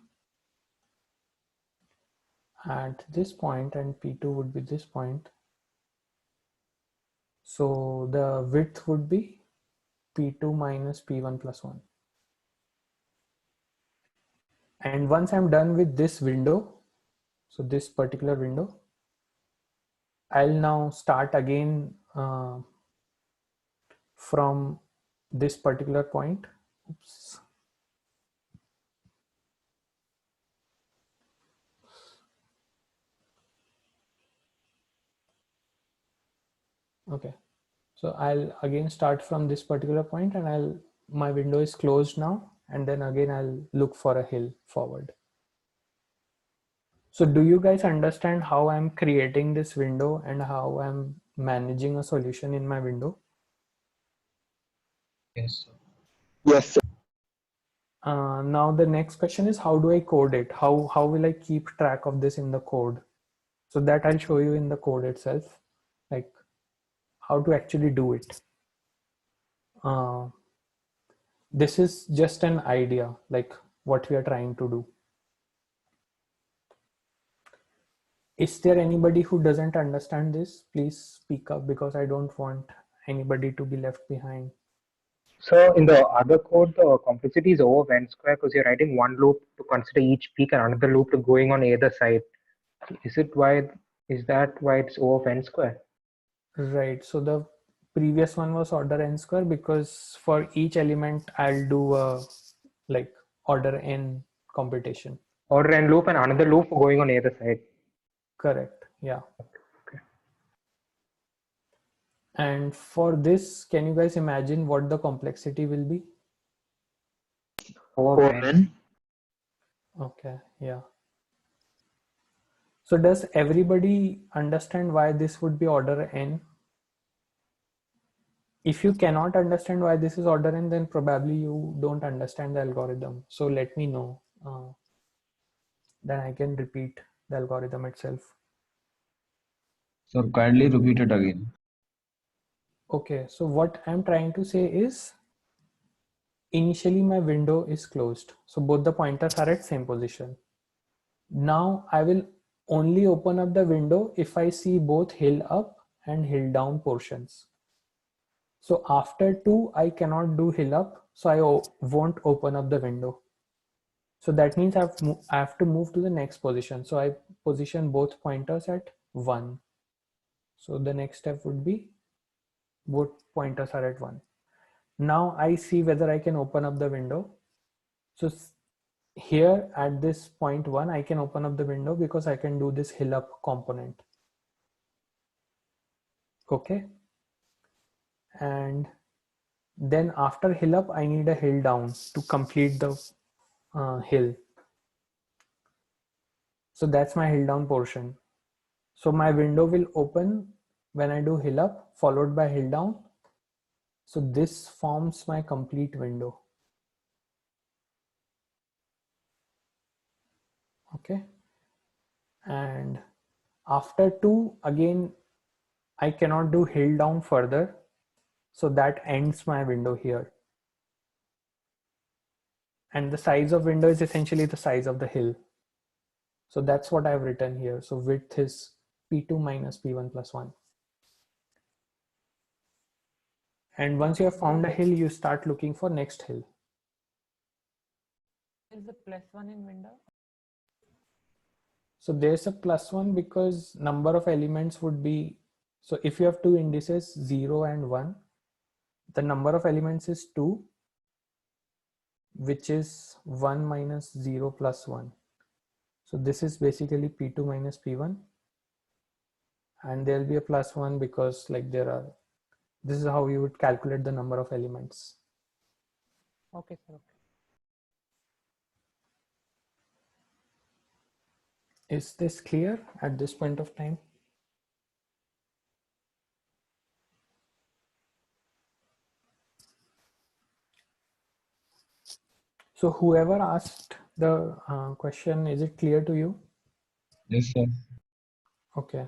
[SPEAKER 2] at this point and P2 would be this point. So the width would be P2 minus P1 plus 1. And once I'm done with this window, so this particular window, I'll now start again from this particular point. Oops. Okay, so I'll again start from this particular point, and my window is closed now, and then again I'll look for a hill forward. So do you guys understand how I'm creating this window and how I'm managing a solution in my window?
[SPEAKER 5] Yes, sir.
[SPEAKER 4] Yes, sir.
[SPEAKER 2] Now the next question is, how do I code it? How will I keep track of this in the code? So that I'll show you in the code itself, like how to actually do it. This is just an idea, like what we are trying to do. Is there anybody who doesn't understand this? Please speak up, because I don't want anybody to be left behind.
[SPEAKER 7] So in the other code, the complexity is over n square because you're writing one loop to consider each peak and another loop to going on either side. Is that why it's O of n square?
[SPEAKER 2] Right. So the previous one was order n square because for each element I'll do a like order n computation.
[SPEAKER 7] Order n loop and another loop for going on either side.
[SPEAKER 2] Correct. Yeah.
[SPEAKER 7] Okay.
[SPEAKER 2] And for this, can you guys imagine what the complexity will be?
[SPEAKER 7] O of
[SPEAKER 4] For
[SPEAKER 7] n.
[SPEAKER 4] n.
[SPEAKER 2] Okay. Yeah. So does everybody understand why this would be order n? If you cannot understand why this is order n, then probably you don't understand the algorithm. So let me know. Then I can repeat the algorithm itself.
[SPEAKER 8] Sir, kindly repeat it again.
[SPEAKER 2] Okay, so what I'm trying to say is, initially my window is closed. So both the pointers are at same position. Now I will only open up the window if I see both hill up and hill down portions. So after 2, I cannot do hill up, so I won't open up the window. So that means I have to move to the next position. So I position both pointers at 1. So the next step would be both pointers are at 1. Now I see whether I can open up the window. So here at this point 1, I can open up the window because I can do this hill up component. Okay. And then after hill up, I need a hill down to complete the hill. So that's my hill down portion. So my window will open when I do hill up followed by hill down. So this forms my complete window. Okay. And after 2, again, I cannot do hill down further. So that ends my window here. And the size of window is essentially the size of the hill. So that's what I've written here. So width is P2 minus P1 plus 1. And once you have found a hill, you start looking for next hill.
[SPEAKER 3] Is the +1 in window?
[SPEAKER 2] So there's a +1 because number of elements would be, so if you have two indices 0 and 1, the number of elements is 2, which is 1 minus 0 plus 1. So this is basically P2 minus P1. And there'll be a +1 because like this is how you would calculate the number of elements.
[SPEAKER 3] Okay, sir. Okay.
[SPEAKER 2] Is this clear at this point of time? So whoever asked the question, is it clear to you?
[SPEAKER 8] Yes, sir.
[SPEAKER 2] Okay.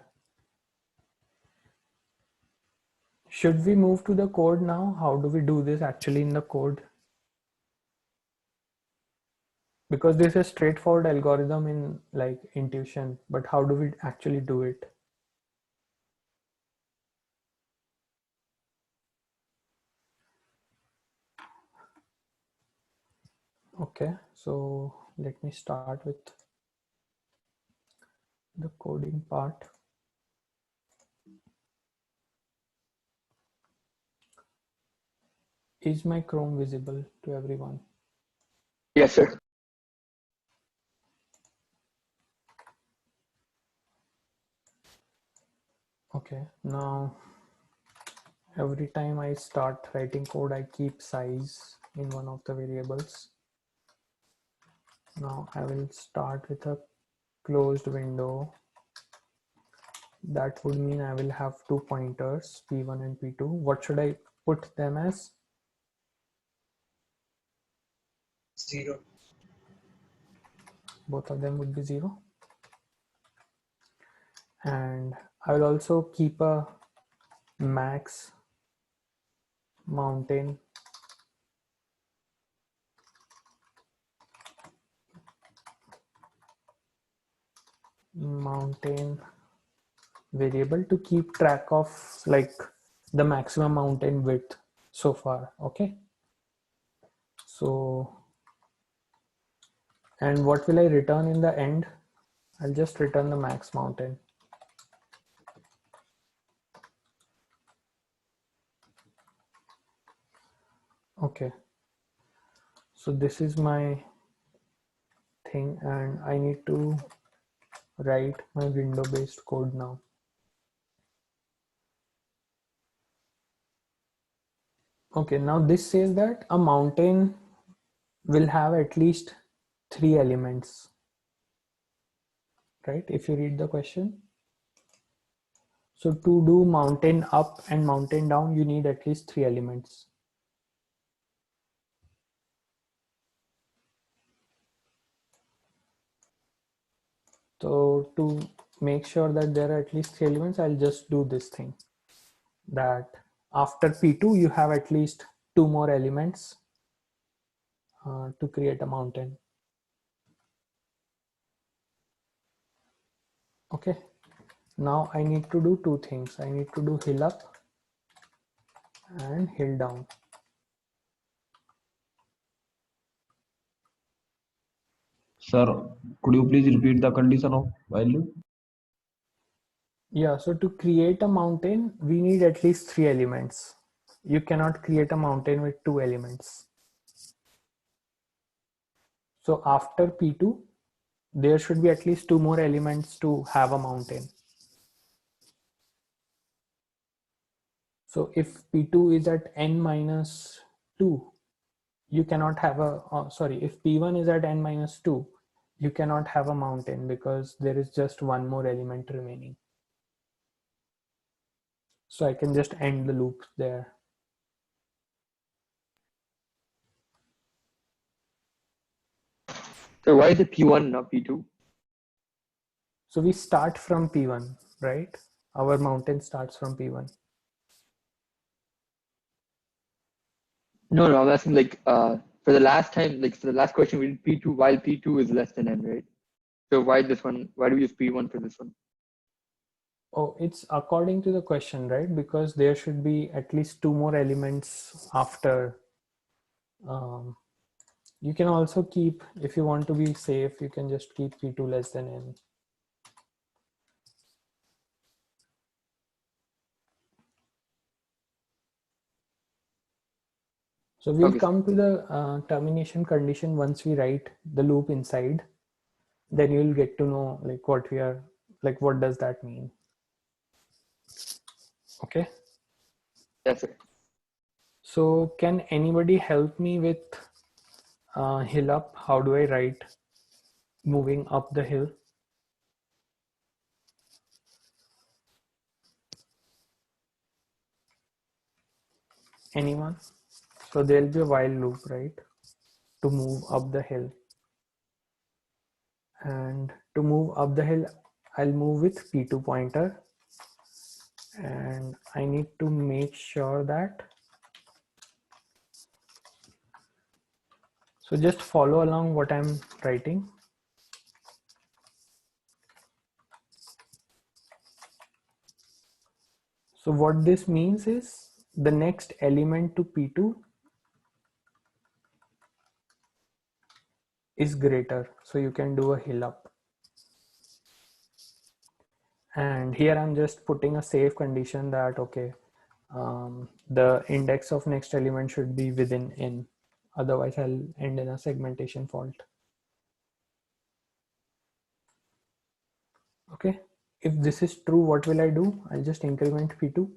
[SPEAKER 2] Should we move to the code now? How do we do this actually in the code? Because this is a straightforward algorithm in like intuition, but how do we actually do it? Okay, so let me start with the coding part. Is my Chrome visible to everyone?
[SPEAKER 4] Yes, sir.
[SPEAKER 2] Okay, now every time I start writing code, I keep size in one of the variables. Now I will start with a closed window. That would mean I will have two pointers, P1 and P2. What should I put them as?
[SPEAKER 5] 0.
[SPEAKER 2] Both of them would be 0. And I will also keep a max mountain variable to keep track of like the maximum mountain width so far. Okay, so and what will I return in the end? I'll just return the max mountain. Okay, so this is my thing and I need to write my window based code now. Okay, now this says that a mountain will have at least 3 elements, right? If you read the question. So to do mountain up and mountain down, you need at least 3 elements. So to make sure that there are at least 3 elements, I'll just do this thing, that after P2, you have at least 2 more elements to create a mountain. Okay, now I need to do 2 things. I need to do hill up and hill down.
[SPEAKER 8] Sir, could you please repeat the condition of while loop?
[SPEAKER 2] Yeah, so to create a mountain, we need at least 3 elements. You cannot create a mountain with 2 elements. So after P2, there should be at least 2 more elements to have a mountain. So if P2 is at n minus 2, you cannot have a, if P1 is at n minus 2, you cannot have a mountain because there is just one more element remaining. So I can just end the loop there.
[SPEAKER 4] So why is it P1 not P2?
[SPEAKER 2] So we start from P1, right? Our mountain starts from P1.
[SPEAKER 4] No, I'm asking like for the last time, like for the last question, we did P2 while P2 is less than n, right? So why this one? Why do we use P1 for this one?
[SPEAKER 2] Oh, it's according to the question, right? Because there should be at least 2 more elements after. You can also keep, if you want to be safe, you can just keep P2 less than n. So we'll
[SPEAKER 4] Okay.
[SPEAKER 2] come to the termination condition once we write the loop inside. Then you'll get to know like what we are, like what does that mean? Okay.
[SPEAKER 4] Yes, sir.
[SPEAKER 2] So can anybody help me with hill up? How do I write moving up the hill? Anyone? So there'll be a while loop, right? To move up the hill. And to move up the hill, I'll move with P2 pointer, and I need to make sure that, so just follow along what I'm writing. So what this means is the next element to P2 is greater, so you can do a hill up. And here I'm just putting a safe condition that, okay, the index of next element should be within n, otherwise I'll end in a segmentation fault. Okay, if this is true, what will I do? I'll just increment P2.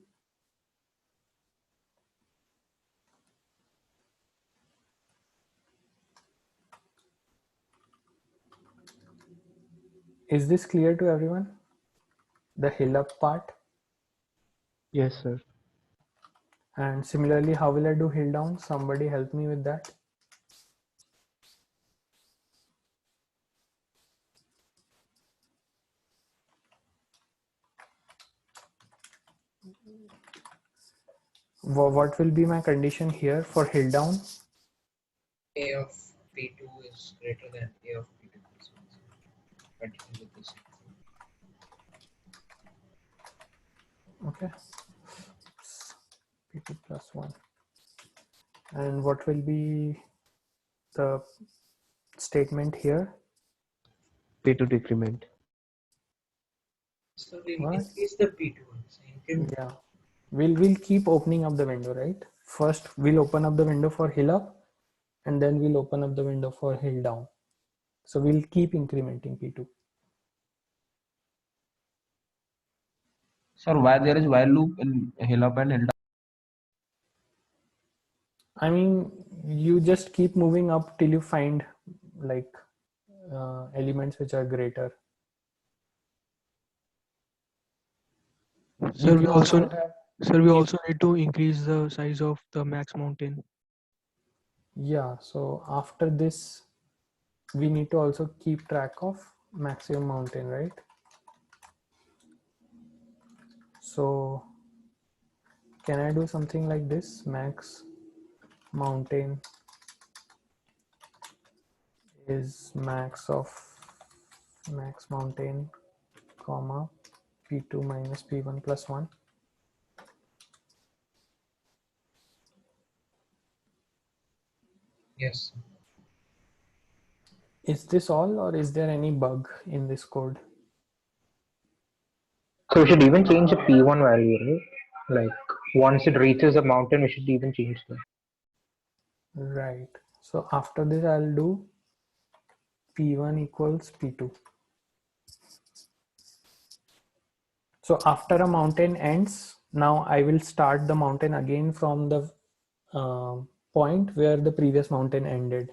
[SPEAKER 2] Is this clear to everyone? The hill up part?
[SPEAKER 7] Yes, sir.
[SPEAKER 2] And similarly, how will I do hill down? Somebody help me with that. What will be my condition here for hill down?
[SPEAKER 5] A of P2 is greater than A of P2 plus 1. Continue with this.
[SPEAKER 2] Okay, P2 plus 1. And what will be the statement here?
[SPEAKER 7] P2 decrement.
[SPEAKER 5] So we
[SPEAKER 2] What?
[SPEAKER 5] increase the P2 ones. Increment.
[SPEAKER 2] Yeah, we'll keep opening up the window, right? First we'll open up the window for hill up, and then we'll open up the window for hill down. So we'll keep incrementing P2.
[SPEAKER 8] Sir, why there is while loop in hill up and hill down?
[SPEAKER 2] I mean, you just keep moving up till you find like elements which are greater.
[SPEAKER 3] Sir,
[SPEAKER 2] You
[SPEAKER 3] we
[SPEAKER 2] can
[SPEAKER 3] also
[SPEAKER 2] have,
[SPEAKER 3] sir we also need to increase the size of the max mountain.
[SPEAKER 2] yeah, so after this we need to also keep track of maximum mountain, right? So can I do something like this? Max mountain is max of max mountain comma P2 minus P1 plus 1.
[SPEAKER 5] Yes.
[SPEAKER 2] Is this all, or is there any bug in this code?
[SPEAKER 7] So we should even change the P1 value, right? Like once it reaches the mountain, we should even change that.
[SPEAKER 2] Right. So after this, I'll do P1 equals P2. So after a mountain ends, now I will start the mountain again from the point where the previous mountain ended.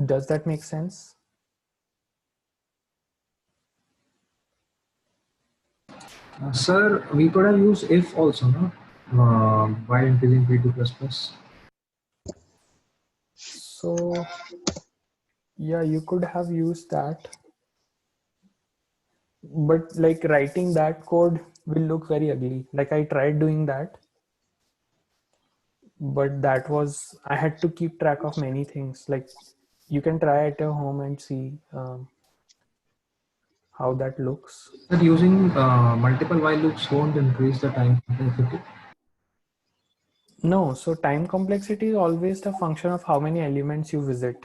[SPEAKER 2] Does that make sense?
[SPEAKER 9] Sir, we could have used if also, no? While increasing P2 plus plus.
[SPEAKER 2] So yeah, you could have used that, but like writing that code will look very ugly. Like I tried doing that, but that was, I had to keep track of many things. Like you can try at your home and see how that looks.
[SPEAKER 9] That using multiple while loops won't increase the time complexity.
[SPEAKER 2] No, so time complexity is always the function of how many elements you visit.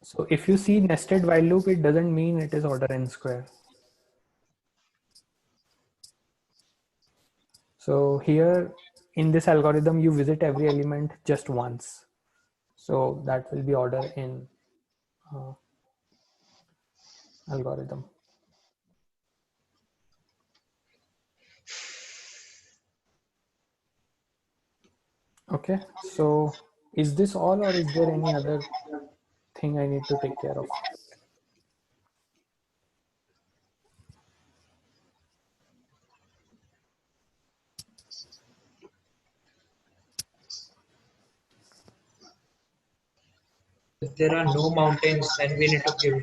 [SPEAKER 2] So if you see nested while loop, it doesn't mean it is order n square. So here in this algorithm, you visit every element just once. So that will be order n algorithm. Okay, so is this all, or is there any other thing I need to take care of?
[SPEAKER 5] if there are no mountains, then we need to give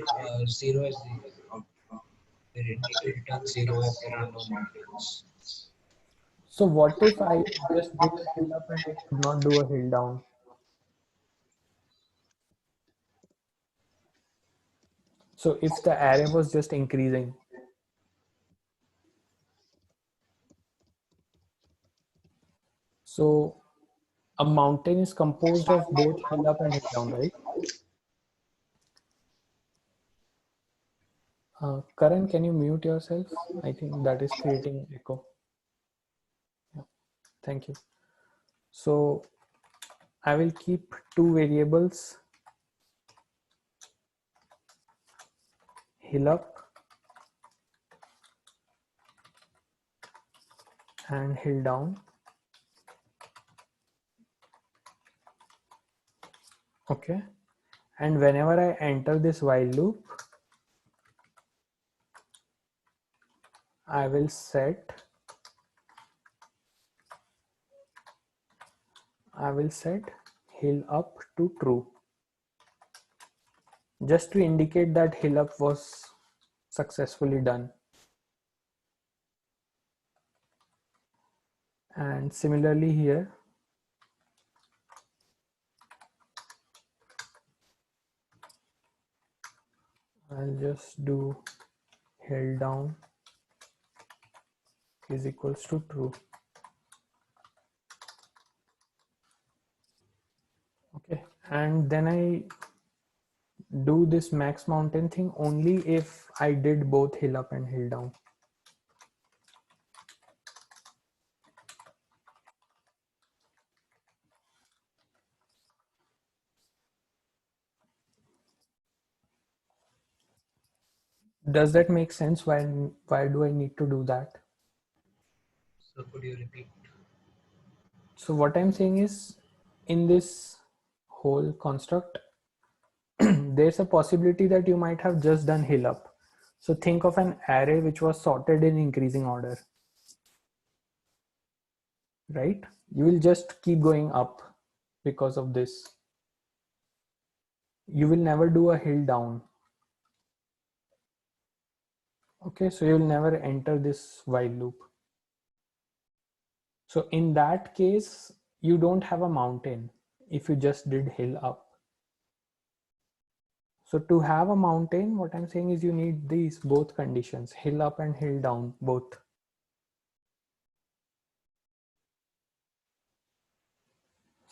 [SPEAKER 5] 0 as the output. We need to return 0 if there are no mountains.
[SPEAKER 2] So what if I just did a hill up and I could not do a hill down? So if the array was just increasing. So a mountain is composed of both hill up and hill down, right? Karan, can you mute yourself? I think that is creating echo. Yeah, thank you. So I will keep two variables, hill up and hill down. Okay. And whenever I enter this while loop, I will set hill up to true, just to indicate that hill up was successfully done. And similarly here, I'll just do hill down is equals to true. Okay, and then I do this max mountain thing only if I did both hill up and hill down. Does that make sense? Why do I need to do that?
[SPEAKER 5] So could you repeat?
[SPEAKER 2] So what I'm saying is, in this whole construct, there's a possibility that you might have just done hill up. So think of an array which was sorted in increasing order, right? You will just keep going up because of this. You will never do a hill down. Okay, so you'll never enter this while loop. So in that case, you don't have a mountain if you just did hill up. So to have a mountain, what I'm saying is you need these both conditions, hill up and hill down, both.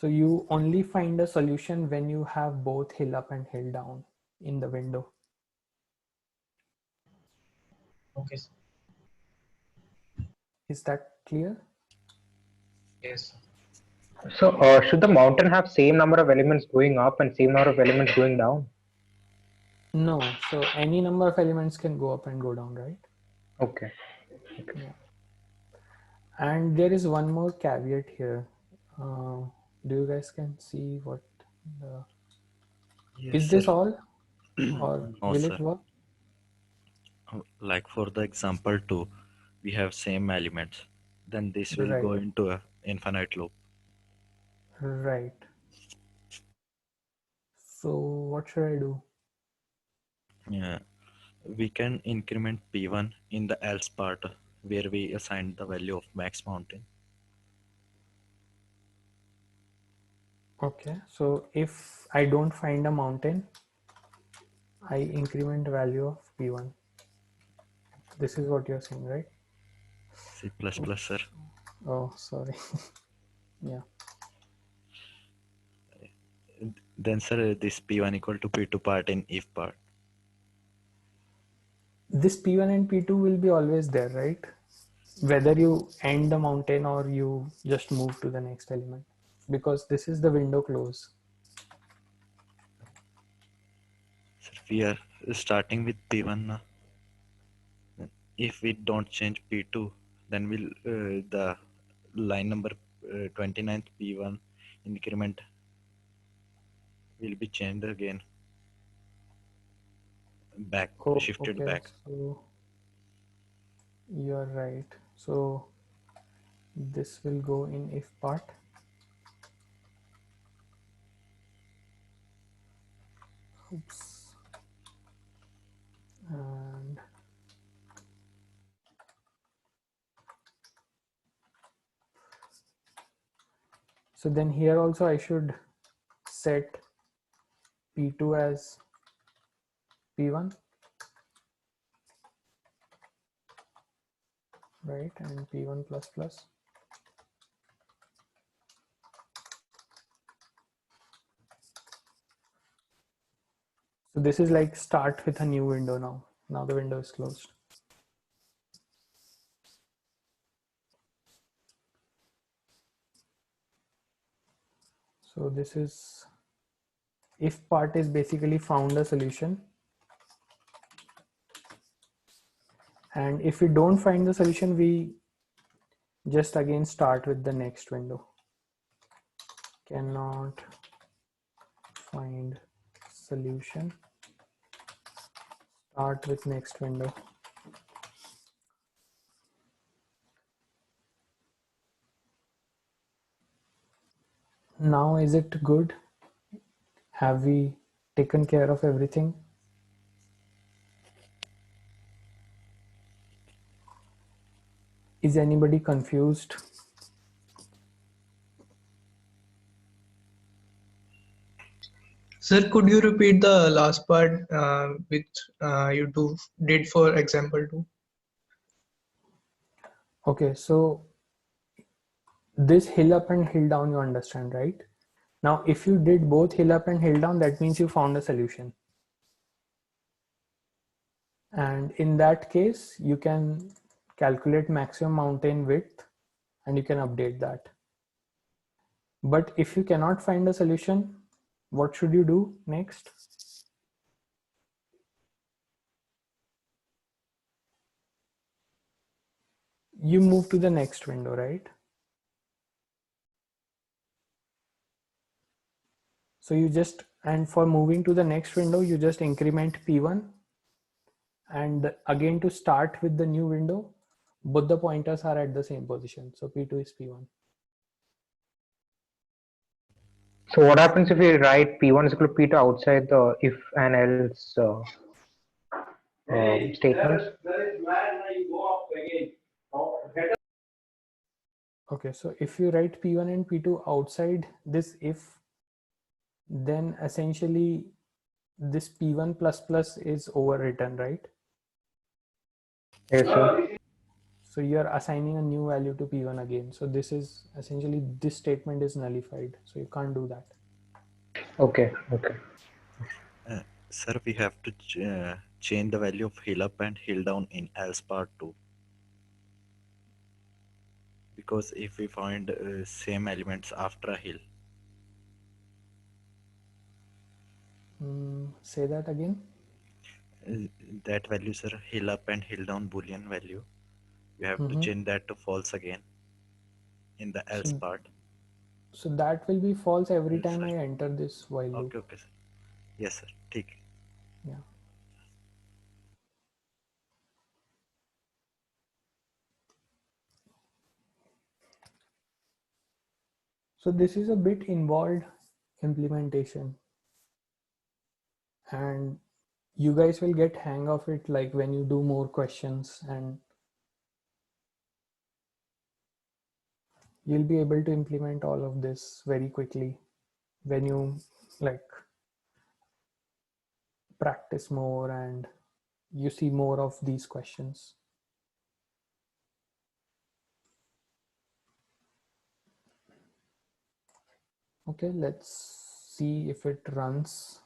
[SPEAKER 2] So you only find a solution when you have both hill up and hill down in the window.
[SPEAKER 5] Okay.
[SPEAKER 2] Is that clear?
[SPEAKER 5] Yes.
[SPEAKER 7] So should the mountain have same number of elements going up and same number of elements going down?
[SPEAKER 2] No, so any number of elements can go up and go down, right?
[SPEAKER 7] Okay.
[SPEAKER 2] Yeah. And there is one more caveat here. Do you guys can see what the...
[SPEAKER 6] Yes,
[SPEAKER 2] Is this
[SPEAKER 6] sir.
[SPEAKER 2] all or
[SPEAKER 6] No,
[SPEAKER 2] will
[SPEAKER 6] sir.
[SPEAKER 2] it work?
[SPEAKER 6] Like for the example 2, we have same elements. Then this will
[SPEAKER 2] Right.
[SPEAKER 6] go into a infinite loop.
[SPEAKER 2] Right. So what should I do?
[SPEAKER 6] Yeah. We can increment P1 in the else part where we assign the value of max mountain.
[SPEAKER 2] Okay, so if I don't find a mountain, I increment value of P1. This is what you're saying, right?
[SPEAKER 6] C++, sir.
[SPEAKER 2] Oh, sorry. Yeah.
[SPEAKER 6] Then, sir, this P1 equal to P2 part in if part.
[SPEAKER 2] This P1 and P2 will be always there, right? Whether you end the mountain or you just move to the next element, because this is the window close.
[SPEAKER 6] Sir, we are starting with P1 now. If we don't change P2, then we'll the line number 29th P1 increment will be changed again. Back,
[SPEAKER 2] Oh,
[SPEAKER 6] shifted
[SPEAKER 2] okay.
[SPEAKER 6] back.
[SPEAKER 2] So you're right. So this will go in if part. Oops. And so then here also I should set P2 as P1, right? And P1 plus plus. So this is like start with a new window now. Now the window is closed. So this is, if part is basically found a solution. And if we don't find the solution, we just again start with the next window. Cannot find solution. Start with next window. Now is it good? Have we taken care of everything? Is anybody confused?
[SPEAKER 10] Sir, could you repeat the last part which you did for example 2?
[SPEAKER 2] Okay, so this hill up and hill down you understand, right? Now, if you did both hill up and hill down, that means you found a solution. And in that case, you can calculate maximum mountain width and you can update that. But if you cannot find a solution, what should you do next? You move to the next window, right? So you just, and for moving to the next window, you just increment P1. And again, to start with the new window, both the pointers are at the same position. So P2 is P1.
[SPEAKER 7] So what happens if we write P1 is equal to P2 outside the if and else statements?
[SPEAKER 2] Okay, so if you write P1 and P2 outside this if, then essentially this P1 plus plus is overwritten, right?
[SPEAKER 7] Yes, sir.
[SPEAKER 2] So you're assigning a new value to P1 again. So this is essentially, this statement is nullified. So you can't do that.
[SPEAKER 7] Okay, okay.
[SPEAKER 6] Sir, we have to change the value of hill up and hill down in else part 2. Because if we find same elements after a hill.
[SPEAKER 2] Say that again.
[SPEAKER 6] That value, sir, hill up and hill down Boolean value. You have to change that to false again in the else part.
[SPEAKER 2] So that will be false every
[SPEAKER 6] Yes,
[SPEAKER 2] time
[SPEAKER 6] sir.
[SPEAKER 2] I enter this while loop.
[SPEAKER 6] Okay, sir. Yes, sir. ठीक.
[SPEAKER 2] Yeah. So this is a bit involved implementation, and you guys will get hang of it like when you do more questions, and you'll be able to implement all of this very quickly when you like practice more and you see more of these questions. Okay, let's see if it runs.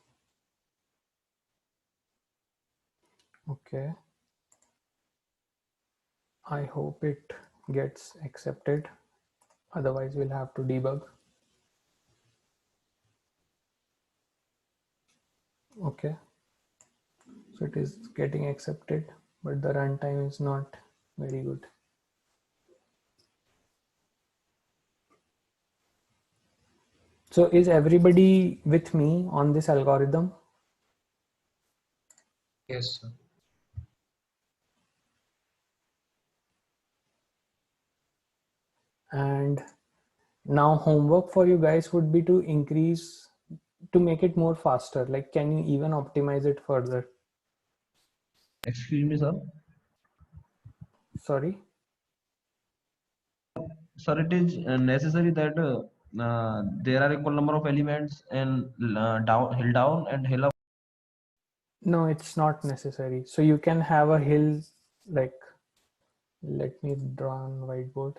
[SPEAKER 2] Okay. I hope it gets accepted. Otherwise, we'll have to debug. Okay. So it is getting accepted, but the runtime is not very good. So is everybody with me on this algorithm?
[SPEAKER 5] Yes, sir.
[SPEAKER 2] And now homework for you guys would be to increase to make it more faster, like can you even optimize it further?
[SPEAKER 8] Excuse me, sir.
[SPEAKER 2] Sorry.
[SPEAKER 8] Sir, it is necessary that there are equal number of elements in hill down and hill up.
[SPEAKER 2] No, it's not necessary. So you can have a hill, like, let me draw on whiteboard.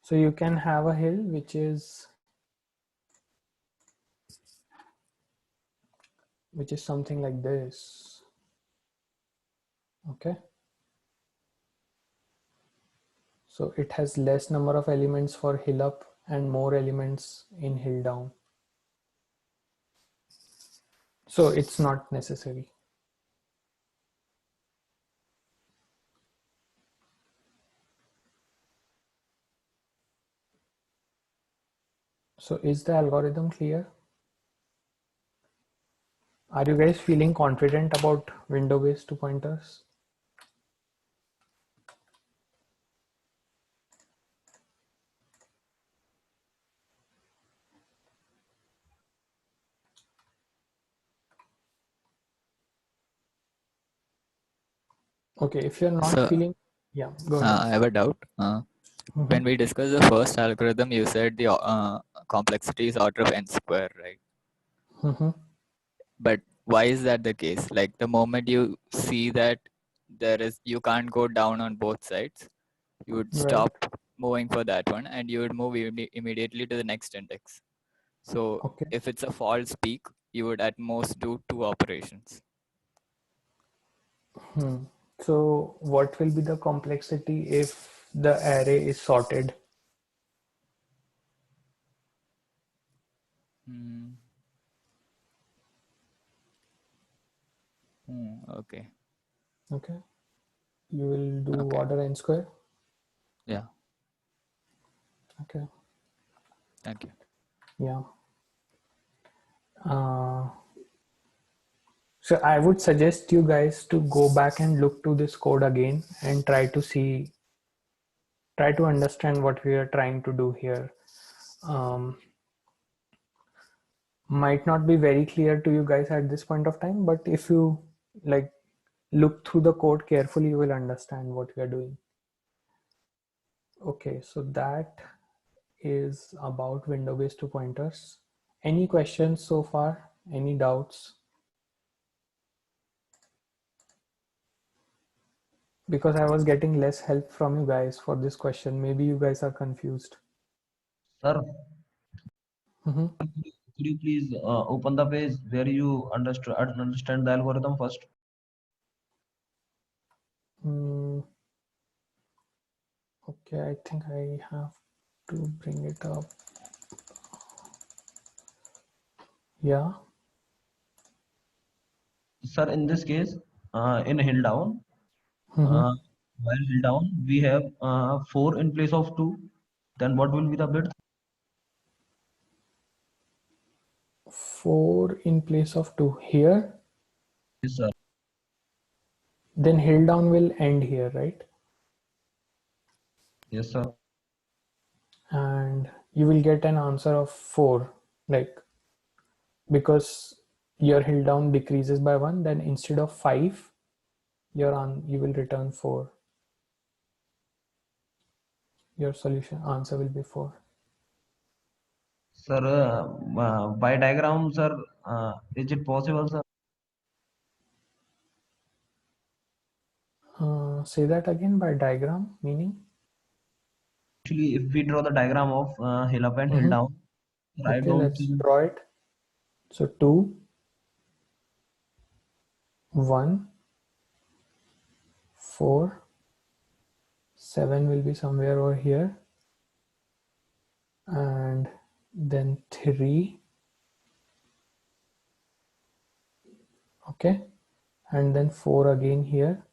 [SPEAKER 2] So you can have a hill which is something like this. Okay. So it has less number of elements for hill up and more elements in hill down. So it's not necessary. So is the algorithm clear? Are you guys feeling confident about window-based two pointers? Okay, if you're not
[SPEAKER 11] So,
[SPEAKER 2] feeling, yeah, go ahead.
[SPEAKER 11] I have a doubt. When we discussed the first algorithm, you said the complexity is order of n square, right? But why is that the case? Like the moment you see that you can't go down on both sides, you would stop moving for that one and you would move immediately to the next index. So
[SPEAKER 2] Okay.
[SPEAKER 11] if it's a false peak, you would at most do 2 operations.
[SPEAKER 2] So what will be the complexity if the array is sorted?
[SPEAKER 11] Okay.
[SPEAKER 2] Okay. You will do
[SPEAKER 11] Okay.
[SPEAKER 2] order n square?
[SPEAKER 11] Yeah.
[SPEAKER 2] Okay.
[SPEAKER 11] Thank you.
[SPEAKER 2] Yeah. So I would suggest you guys to go back and look to this code again and try to understand what we are trying to do here. Might not be very clear to you guys at this point of time, but if you like look through the code carefully, you will understand what we are doing. Okay, so that is about window-based two pointers. Any questions so far? Any doubts? Because I was getting less help from you guys for this question. Maybe you guys are confused.
[SPEAKER 8] Sir, could you please open the page where you understand the algorithm first?
[SPEAKER 2] Okay, I think I have to bring it up. Yeah.
[SPEAKER 8] Sir, in this case, in hill down, while hill down, we have 4 in place of 2. Then what will be the width?
[SPEAKER 2] 4 in place of 2 here.
[SPEAKER 8] Yes, sir.
[SPEAKER 2] Then hill down will end here, right?
[SPEAKER 8] Yes, sir.
[SPEAKER 2] And you will get an answer of 4, like, because your hill down decreases by 1, then instead of 5, you will return 4. Your solution answer will be 4.
[SPEAKER 8] Sir, by diagram, sir, is it possible, sir?
[SPEAKER 2] Say that again, by diagram, meaning?
[SPEAKER 8] Actually, if we draw the diagram of hill up and hill down, right?
[SPEAKER 2] Okay, let's draw it. So 2, 1, 4, 7 will be somewhere over here, and then 3, okay, and then 4 again here,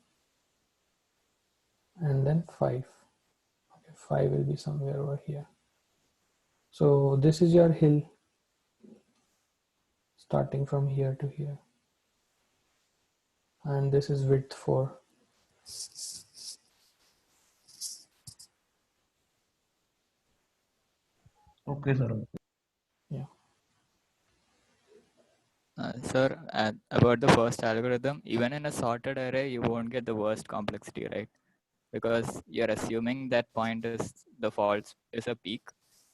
[SPEAKER 2] and then 5. Okay, 5 will be somewhere over here. So this is your hill starting from here to here, and this is width 4.
[SPEAKER 8] Okay, sir.
[SPEAKER 2] Yeah.
[SPEAKER 11] Sir, about the first algorithm, even in a sorted array, you won't get the worst complexity, right? Because you're assuming that point is a peak,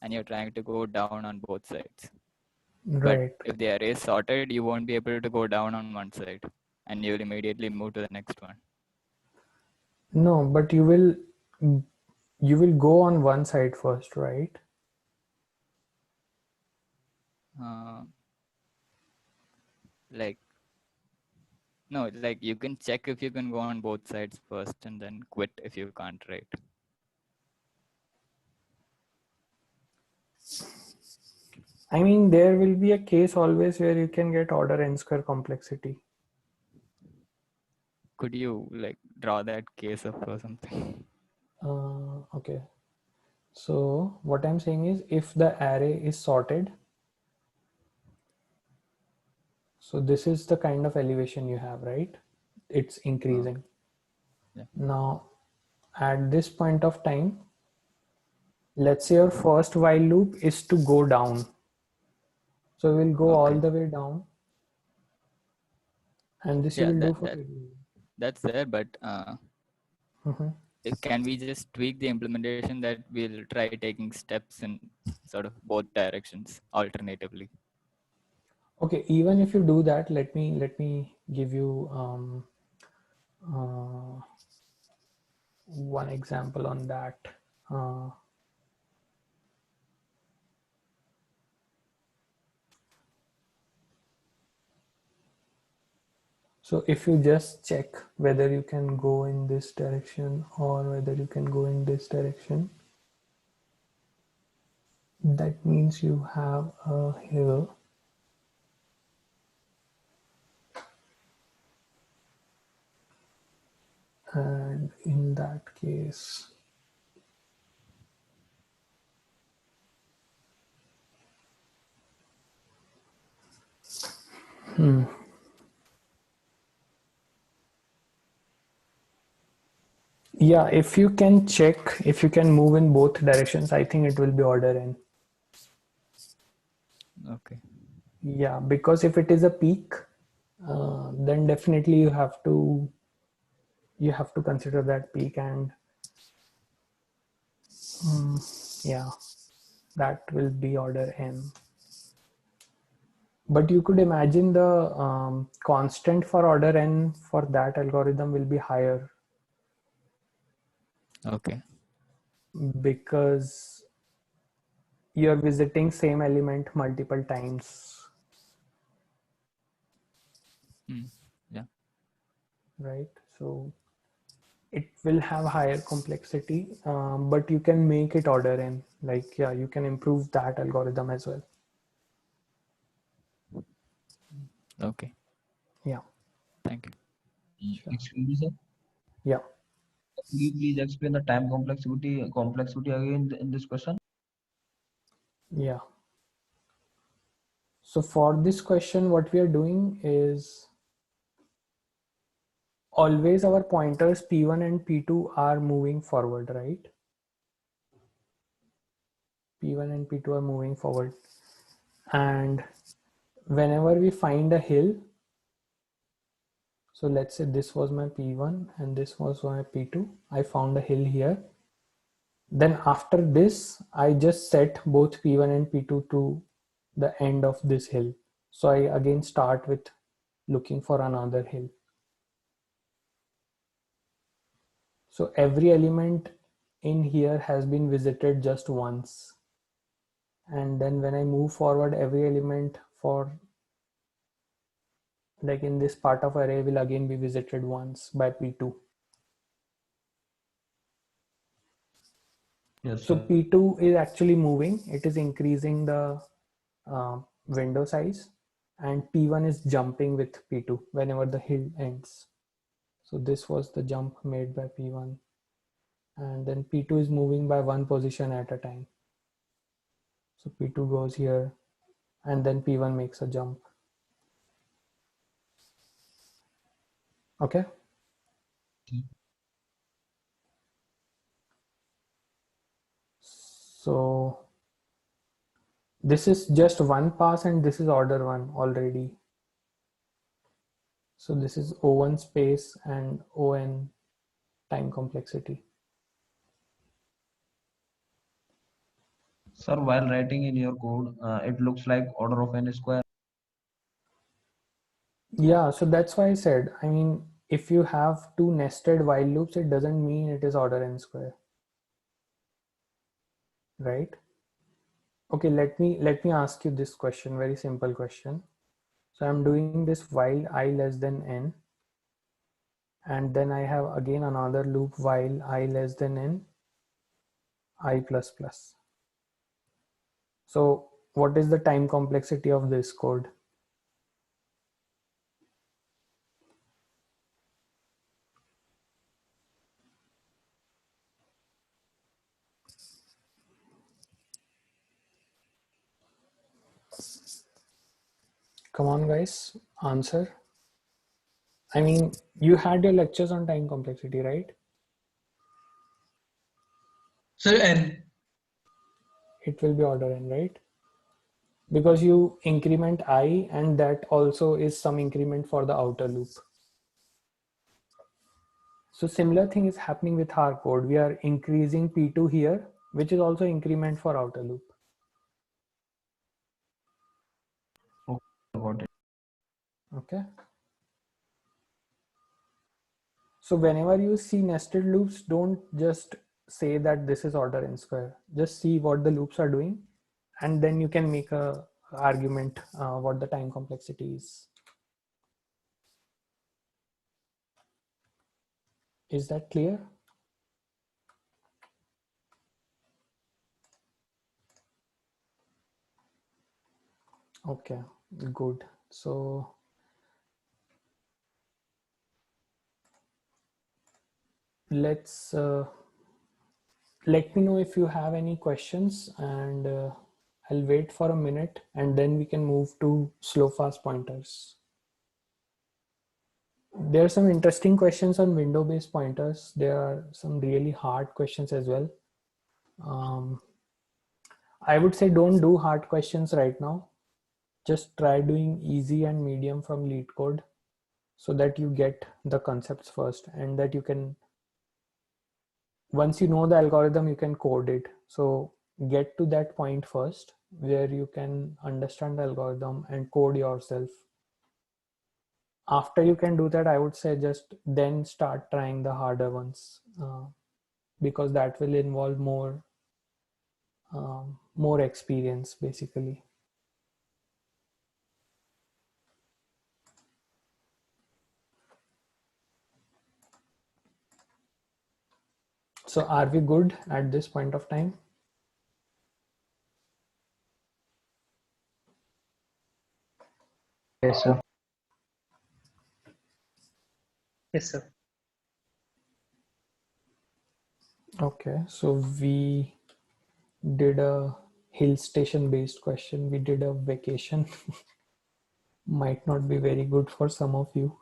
[SPEAKER 11] and you're trying to go down on both sides. But
[SPEAKER 2] Right.
[SPEAKER 11] if the array is sorted, you won't be able to go down on one side, and you'll immediately move to the next one.
[SPEAKER 2] No, but you will go on one side first, right?
[SPEAKER 11] Like, no, like you can check if you can go on both sides first and then quit if you can't, right?
[SPEAKER 2] I mean, there will be a case always where you can get order n square complexity.
[SPEAKER 11] Could you like draw that case up or something?
[SPEAKER 2] Okay. So what I'm saying is if the array is sorted, so this is the kind of elevation you have, right? It's increasing.
[SPEAKER 11] Yeah.
[SPEAKER 2] Now, at this point of time, let's say your first while loop is to go down. So we'll go all the way down. And this you will do for
[SPEAKER 11] that's there, but
[SPEAKER 2] Mhm.
[SPEAKER 11] can we just tweak the implementation that we'll try taking steps in sort of both directions alternatively?
[SPEAKER 2] Okay, even if you do that, let me give you one example on that. So if you just check whether you can go in this direction or whether you can go in this direction, that means you have a hill. And in that case, yeah, if you can check, if you can move in both directions, I think it will be order n.
[SPEAKER 11] Okay.
[SPEAKER 2] Yeah, because if it is a peak, then definitely you have to consider that peak, and yeah, that will be order n. But you could imagine the constant for order n for that algorithm will be higher.
[SPEAKER 11] Okay.
[SPEAKER 2] Because you're visiting same element multiple times.
[SPEAKER 11] Yeah.
[SPEAKER 2] Right. So it will have higher complexity, but you can make it order n. Like, yeah, you can improve that algorithm as well.
[SPEAKER 11] Okay.
[SPEAKER 2] Yeah.
[SPEAKER 11] Thank you.
[SPEAKER 2] Sure.
[SPEAKER 8] Excuse me, sir.
[SPEAKER 2] Yeah.
[SPEAKER 8] Could you please explain the time complexity again in this question?
[SPEAKER 2] Yeah. So for this question, what we are doing is always our pointers P1 and P2 are moving forward, right? P1 and P2 are moving forward. And whenever we find a hill, so let's say this was my P1 and this was my P2, I found a hill here. Then after this, I just set both P1 and P2 to the end of this hill. So I again start with looking for another hill. So every element in here has been visited just once. And then when I move forward, every element for like in this part of array will again be visited once by P2.
[SPEAKER 8] Yes,
[SPEAKER 2] So
[SPEAKER 8] sir.
[SPEAKER 2] P2 is actually moving. It is increasing the window size, and P1 is jumping with P2 whenever the hill ends. So this was the jump made by P1. And then P2 is moving by one position at a time. So P2 goes here, and then P1 makes a jump. Okay. So This is just one pass and this is order 1 already. So this is O1 space and On time complexity.
[SPEAKER 8] Sir, while writing in your code, it looks like order of n square.
[SPEAKER 2] Yeah, so that's why I said, I mean, if you have two nested while loops, it doesn't mean it is order n square, right? Okay, let me ask you this question, very simple question. So I'm doing this while I less than n, and then I have again another loop while I less than n, I plus plus. So what is the time complexity of this code? Come on guys, answer. I mean, you had your lectures on time complexity, right?
[SPEAKER 10] So n.
[SPEAKER 2] It will be order n, right? Because you increment I and that also is some increment for the outer loop. So similar thing is happening with our code. We are increasing P2 here, which is also increment for outer loop.
[SPEAKER 8] Got it.
[SPEAKER 2] Okay. So whenever you see nested loops, don't just say that this is order n square. Just see what the loops are doing, and then you can make a argument what the time complexity is. Is that clear? Okay, good. So let's let me know if you have any questions, and I'll wait for a minute and then we can move to slow fast pointers. There are some interesting questions on window based pointers. There are some really hard questions as well. I would say don't do hard questions right now. Just try doing easy and medium from lead code so that you get the concepts first, and that you can, once you know the algorithm, you can code it. So get to that point first where you can understand the algorithm and code yourself. After you can do that, I would say just then start trying the harder ones, because that will involve more experience basically. So are we good at this point of time?
[SPEAKER 7] Yes, sir.
[SPEAKER 10] Yes, sir.
[SPEAKER 2] Okay, so we did a hill station based question. We did a vacation. Might not be very good for some of you.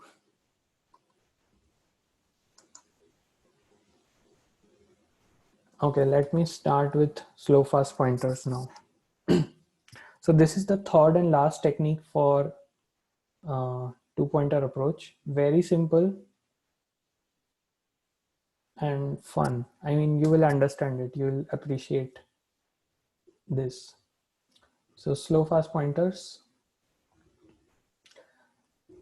[SPEAKER 2] Okay, let me start with slow fast pointers now. So this is the third and last technique for two-pointer approach. Very simple and fun. I mean, you will understand it. You will appreciate this. So slow fast pointers.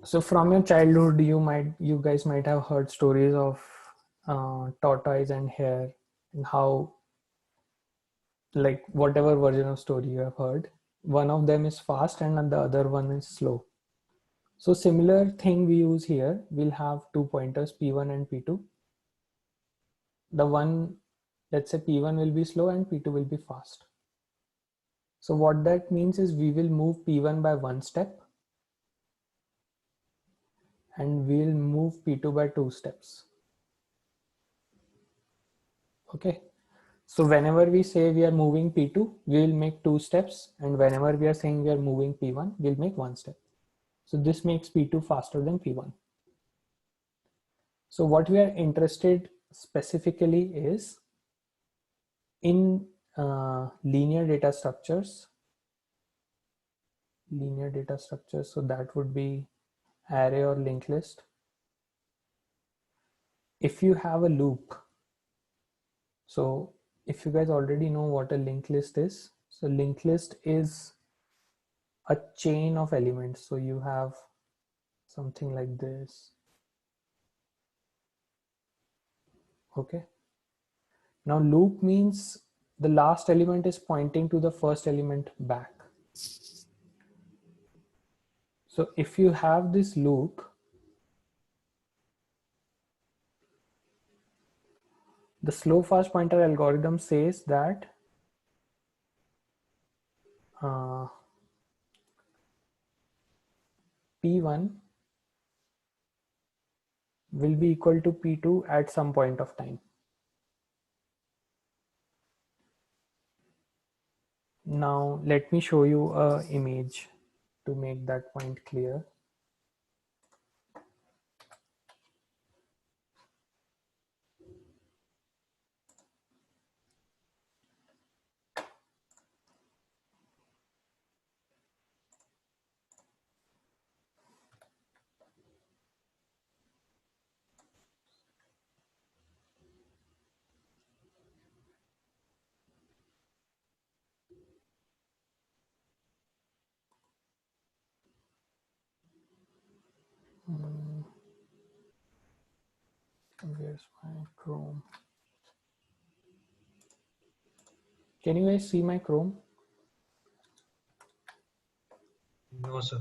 [SPEAKER 2] So from your childhood, you guys might have heard stories of tortoise and hare, and how, like, whatever version of story you have heard, one of them is fast and the other one is slow. So similar thing we use here. We'll have two pointers, P1 and P2. The one, let's say P1 will be slow and P2 will be fast. So what that means is we will move P1 by one step and we'll move P2 by 2 steps. Okay. So whenever we say we are moving P2, we will make 2 steps, and whenever we are saying we are moving P1, we'll make 1 step. So this makes P2 faster than P1. So what we are interested specifically is in linear data structures. linear data structure. So that would be array or linked list. If you have a loop, so if you guys already know what a linked list is, so linked list is a chain of elements. So you have something like this. Okay. Now loop means the last element is pointing to the first element back. So if you have this loop, the slow fast pointer algorithm says that P1 will be equal to P2 at some point of time. Now let me show you an image to make that point clear. Where's my Chrome? Can you guys see my Chrome?
[SPEAKER 5] No, sir.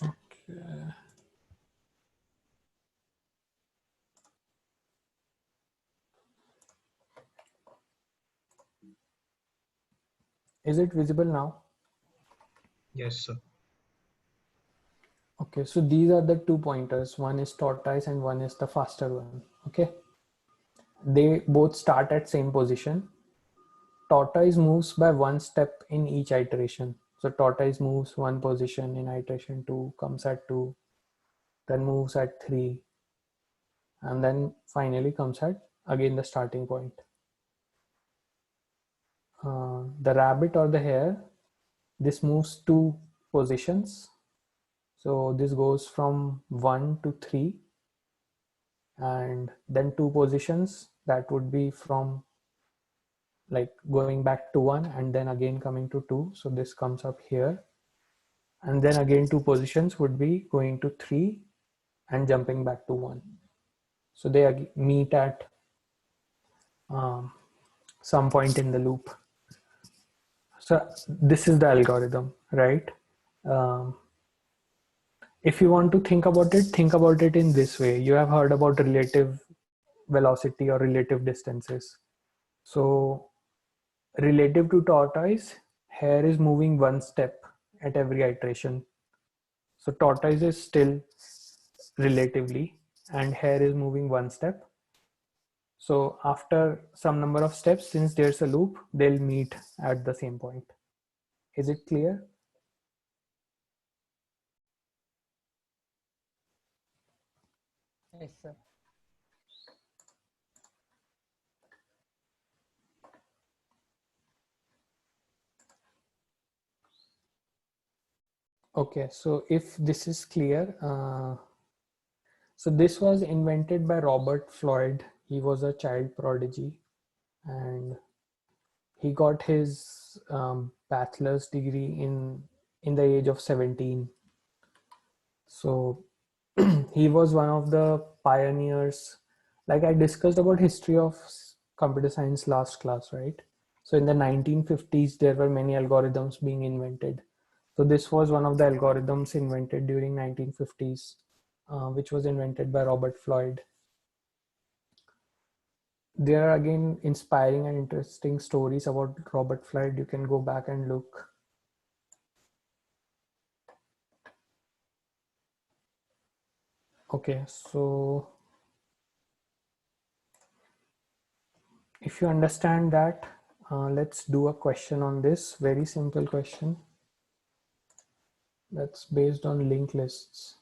[SPEAKER 2] Okay. Is it visible now?
[SPEAKER 5] Yes, sir.
[SPEAKER 2] Okay, so these are the 2 pointers. One is tortoise and one is the faster one. Okay. They both start at same position. Tortoise moves by 1 step in each iteration. So tortoise moves 1 position in iteration 2, comes at 2, then moves at 3, and then finally comes at again the starting point. The rabbit or the hare, this moves 2 positions. So this goes from 1 to 3, and then 2 positions, that would be from like going back to 1 and then again coming to 2. So this comes up here, and then again 2 positions would be going to 3 and jumping back to 1. So they meet at some point in the loop. So this is the algorithm, right? If you want to think about it in this way. You have heard about relative velocity or relative distances. So relative to tortoise, hare is moving 1 step at every iteration. So tortoise is still relatively, and hare is moving 1 step. So after some number of steps, since there's a loop, they'll meet at the same point. Is it clear?
[SPEAKER 3] Yes, sir.
[SPEAKER 2] Okay, so if this is clear, so this was invented by Robert Floyd. He was a child prodigy, and he got his bachelor's degree in the age of 17. So he was one of the pioneers. Like I discussed about history of computer science last class, right? So in the 1950s, there were many algorithms being invented. So this was one of the algorithms invented during 1950s, which was invented by Robert Floyd. There are again inspiring and interesting stories about Robert Floyd. You can go back and look. Okay, so if you understand that, let's do a question on this. Very simple question. That's based on linked lists.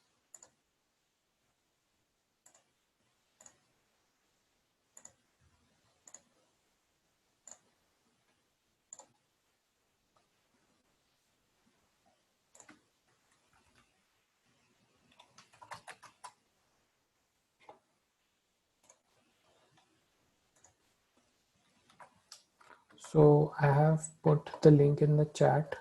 [SPEAKER 2] So I have put the link in the chat.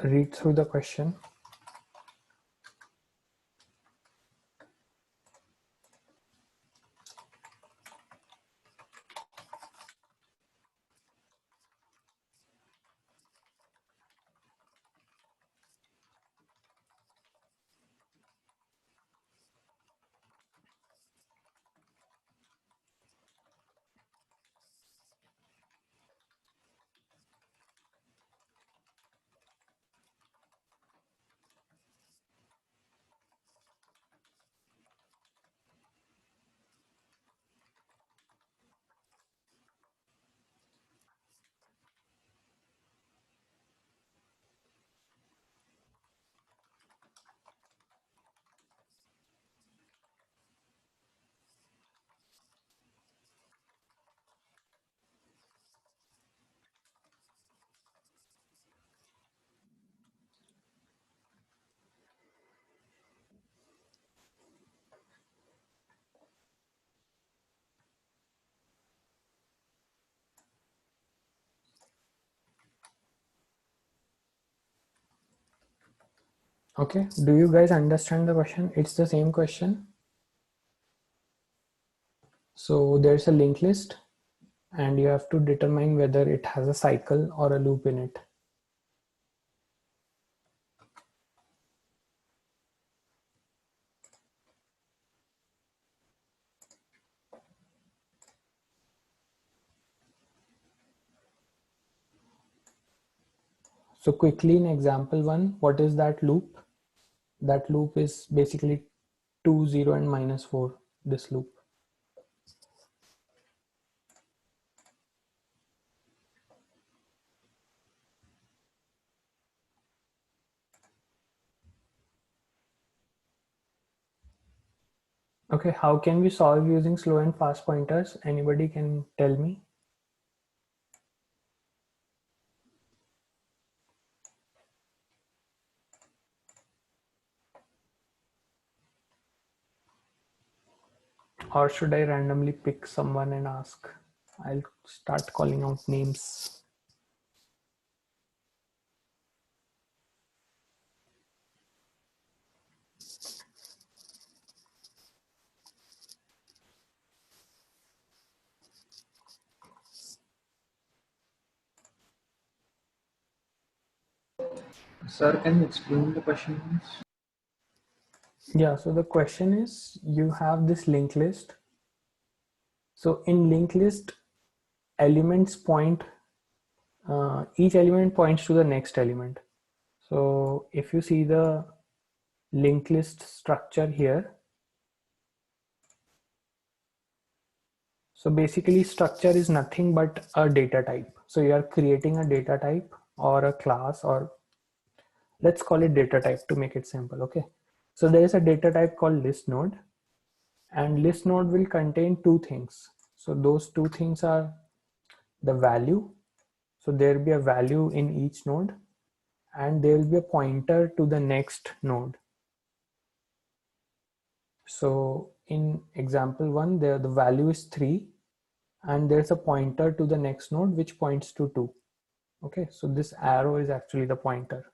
[SPEAKER 2] Read through the question. Okay, do you guys understand the question? It's the same question. So there's a linked list and you have to determine whether it has a cycle or a loop in it. So quickly in example 1, what is that loop? That loop is basically 2, 0 and -4, this loop. Okay, how can we solve using slow and fast pointers? Anybody can tell me? Or should I randomly pick someone and ask? I'll start calling out names.
[SPEAKER 9] Sir, can you explain the question, please?
[SPEAKER 2] Yeah, so the question is, you have this linked list. So in linked list, elements point, each element points to the next element. So if you see the linked list structure here, so basically structure is nothing but a data type. So you are creating a data type or a class, or let's call it data type to make it simple. Okay, so there is a data type called list node, and list node will contain two things. So those two things are the value. So there will be a value in each node, and there will be a pointer to the next node. So in example 1, there the value is 3 and there's a pointer to the next node which points to 2. Okay, so this arrow is actually the pointer.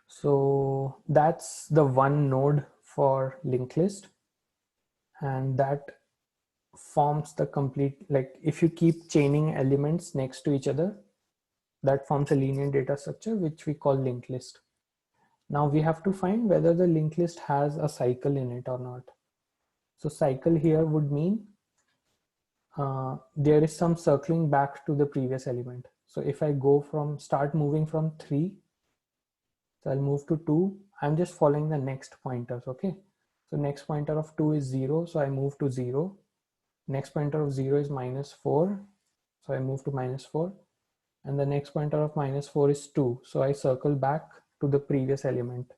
[SPEAKER 2] So that's the one node for linked list, and that forms the complete, like if you keep chaining elements next to each other, that forms a linear data structure which we call linked list. Now we have to find whether the linked list has a cycle in it or not. So cycle here would mean there is some circling back to the previous element. So if I go from, start moving from 3, so I'll move to 2, I'm just following the next pointers. Okay, so next pointer of 2 is 0, so I move to 0. Next pointer of 0 is -4, so I move to -4, and the next pointer of -4 is 2, so I circle back to the previous element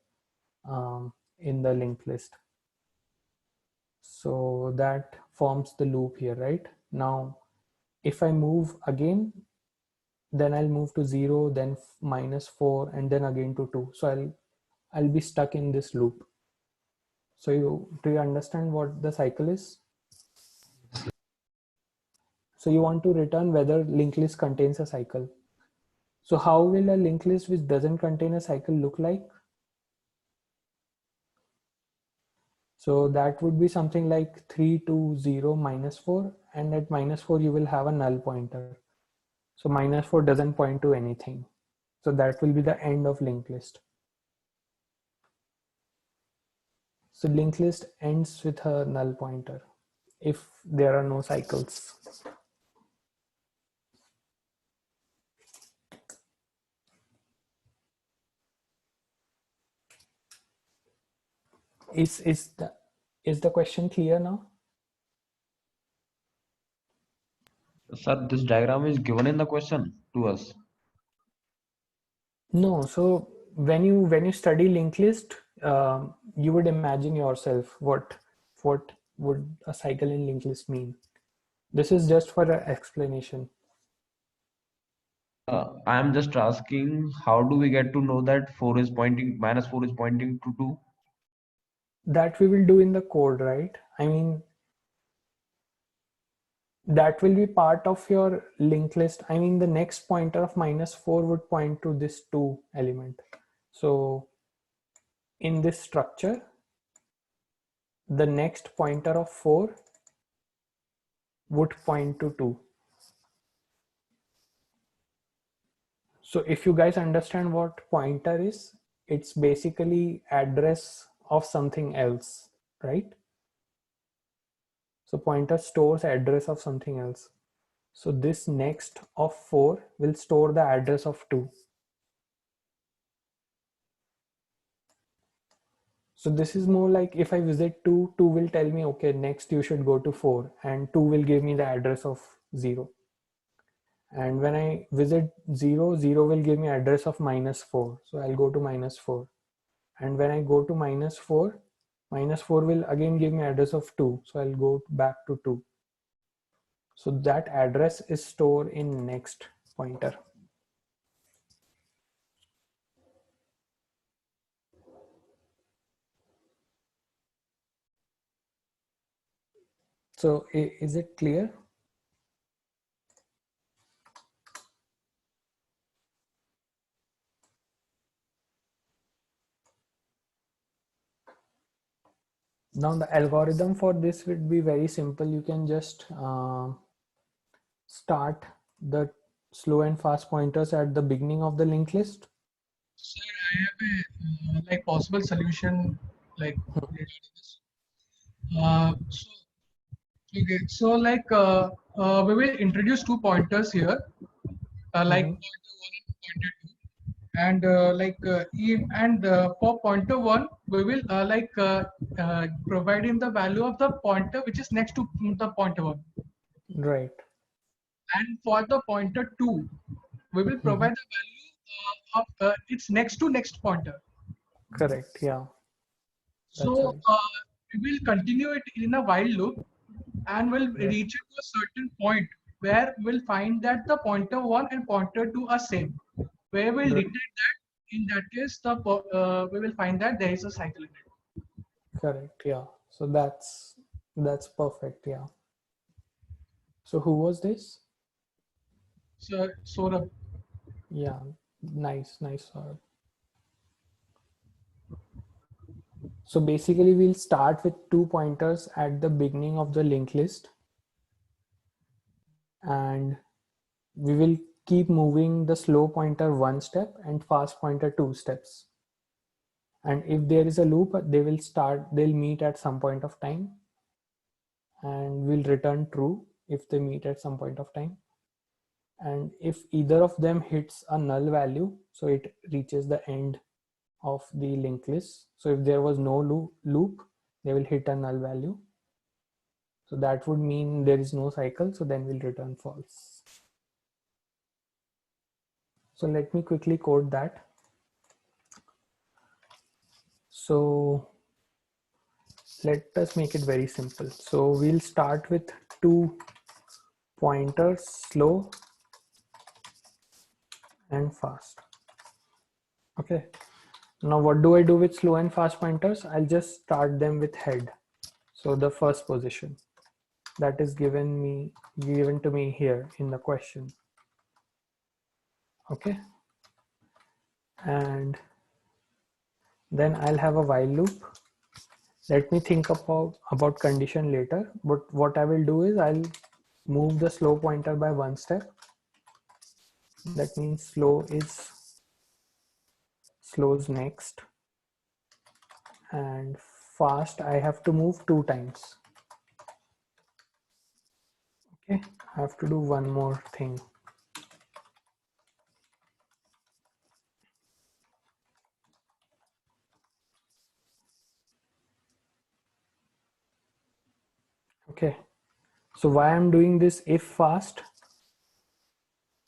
[SPEAKER 2] in the linked list. So that forms the loop here, right? Now if I move again then I'll move to 0, then -4, and then again to 2. So I'll be stuck in this loop. So do you understand what the cycle is? So you want to return whether linked list contains a cycle. So how will a linked list which doesn't contain a cycle look like? So that would be something like 3 to 0 -4, and at -4 you will have a null pointer. So -4 doesn't point to anything. So that will be the end of linked list. So linked list ends with a null pointer if there are no cycles. Is the question clear now?
[SPEAKER 8] Sir, this diagram is given in the question to us.
[SPEAKER 2] No. So when you study linked list, you would imagine yourself what would a cycle in linked list mean. This is just for an explanation.
[SPEAKER 8] I am just asking, how do we get to know that -4 is pointing to 2?
[SPEAKER 2] That we will do in the code, right? I mean, that will be part of your linked list. I mean, the next pointer of -4 would point to this 2 element. So in this structure, the next pointer of 4 would point to 2. So if you guys understand what pointer is, it's basically address of something else, right? So pointer stores address of something else. So this next of 4 will store the address of 2. So this is more like if I visit 2, 2 will tell me, okay, next you should go to 4, and 2 will give me the address of 0. And when I visit 0, 0 will give me address of -4. So I'll go to -4. And when I go to -4, -4 will again give me address of 2. So I'll go back to 2. So that address is stored in next pointer. So is it clear? Now the algorithm for this would be very simple. You can just start the slow and fast pointers at the beginning of the linked list.
[SPEAKER 10] Sir, I have a like possible solution like regarding this. Okay, so like we will introduce 2 pointers here, like pointer 1 and pointer 2. And for pointer 1 we will provide in the value of the pointer which is next to the pointer 1,
[SPEAKER 2] right?
[SPEAKER 10] And for the pointer 2 we will provide the value of its next to next pointer.
[SPEAKER 2] Correct, yeah.
[SPEAKER 10] So we will continue it in a while loop, and we'll reach it to a certain point where we'll find that the pointer 1 and pointer 2 are same, where we'll return that. In that case, we will find that there is a cycle in it.
[SPEAKER 2] Correct, yeah. So that's perfect, yeah. So who was this?
[SPEAKER 10] So Saurabh.
[SPEAKER 2] Yeah, nice, Saurabh. So basically we'll start with 2 pointers at the beginning of the linked list, and we will keep moving the slow pointer 1 step and fast pointer 2 steps. And if there is a loop, they'll meet at some point of time, and we'll return true if they meet at some point of time. And if either of them hits a null value, so it reaches the end of the linked list. So if there was no loop, they will hit a null value. So that would mean there is no cycle. So then we'll return false. So let me quickly code that. So let us make it very simple. So we'll start with 2 pointers slow and fast. Okay. Now what do I do with slow and fast pointers? I'll just start them with head. So the first position that is given to me here in the question. Okay. And then I'll have a while loop. Let me think about condition later, but what I will do is I'll move the slow pointer by one step. That means slow's next, and fast I have to move 2 times. Okay, I have to do one more thing. Okay, so why I'm doing this if fast?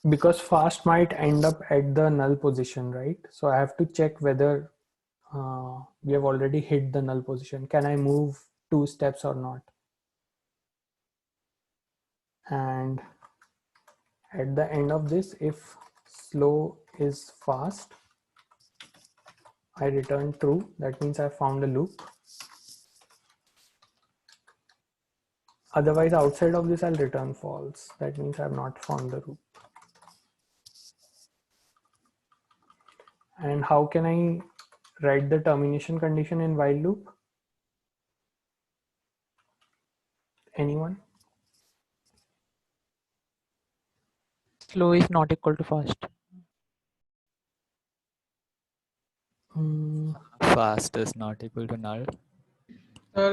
[SPEAKER 2] Because fast might end up at the null position, right? So I have to check whether we have already hit the null position. Can I move 2 steps or not? And at the end of this, if slow is fast, I return true. That means I found a loop. Otherwise, outside of this, I'll return false. That means I have not found the loop. And how can I write the termination condition in while loop? Anyone?
[SPEAKER 3] Slow is not equal to fast.
[SPEAKER 11] Fast is not equal to null.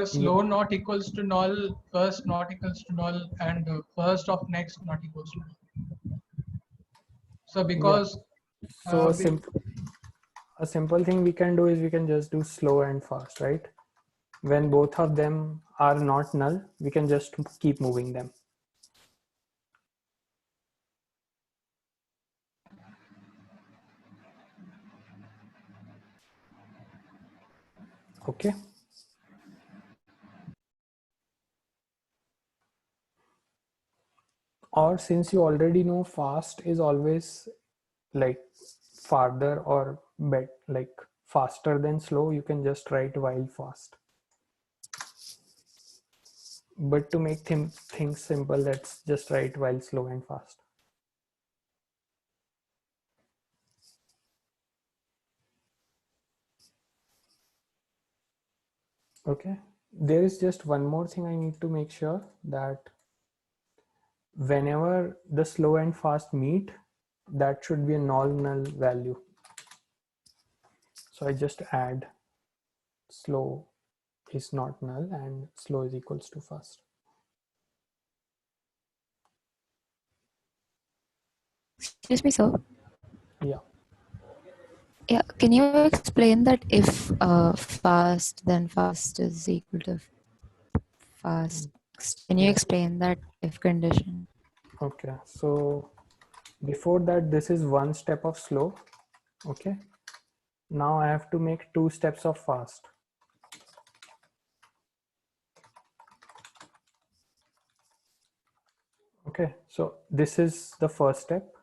[SPEAKER 10] Slow not equals to null, first not equals to null, and first of next not equals to null. So because
[SPEAKER 2] so a simple thing we can do is we can just do slow and fast, right? When both of them are not null, we can just keep moving them. Okay. Or since you already know fast is always like farther or like faster than slow, you can just write while fast. But to make things simple, let's just write while slow and fast. Okay, there is just one more thing I need to make sure, that whenever the slow and fast meet, that should be a null value. So I just add slow is not null and slow is equals to fast.
[SPEAKER 1] Excuse me, sir.
[SPEAKER 2] Yeah.
[SPEAKER 1] Yeah, can you explain that if fast, then fast is equal to fast? Can you explain that if condition?
[SPEAKER 2] Okay, so before that, this is one step of slow. Okay, now I have to make 2 steps of fast. Okay, so this is the first step.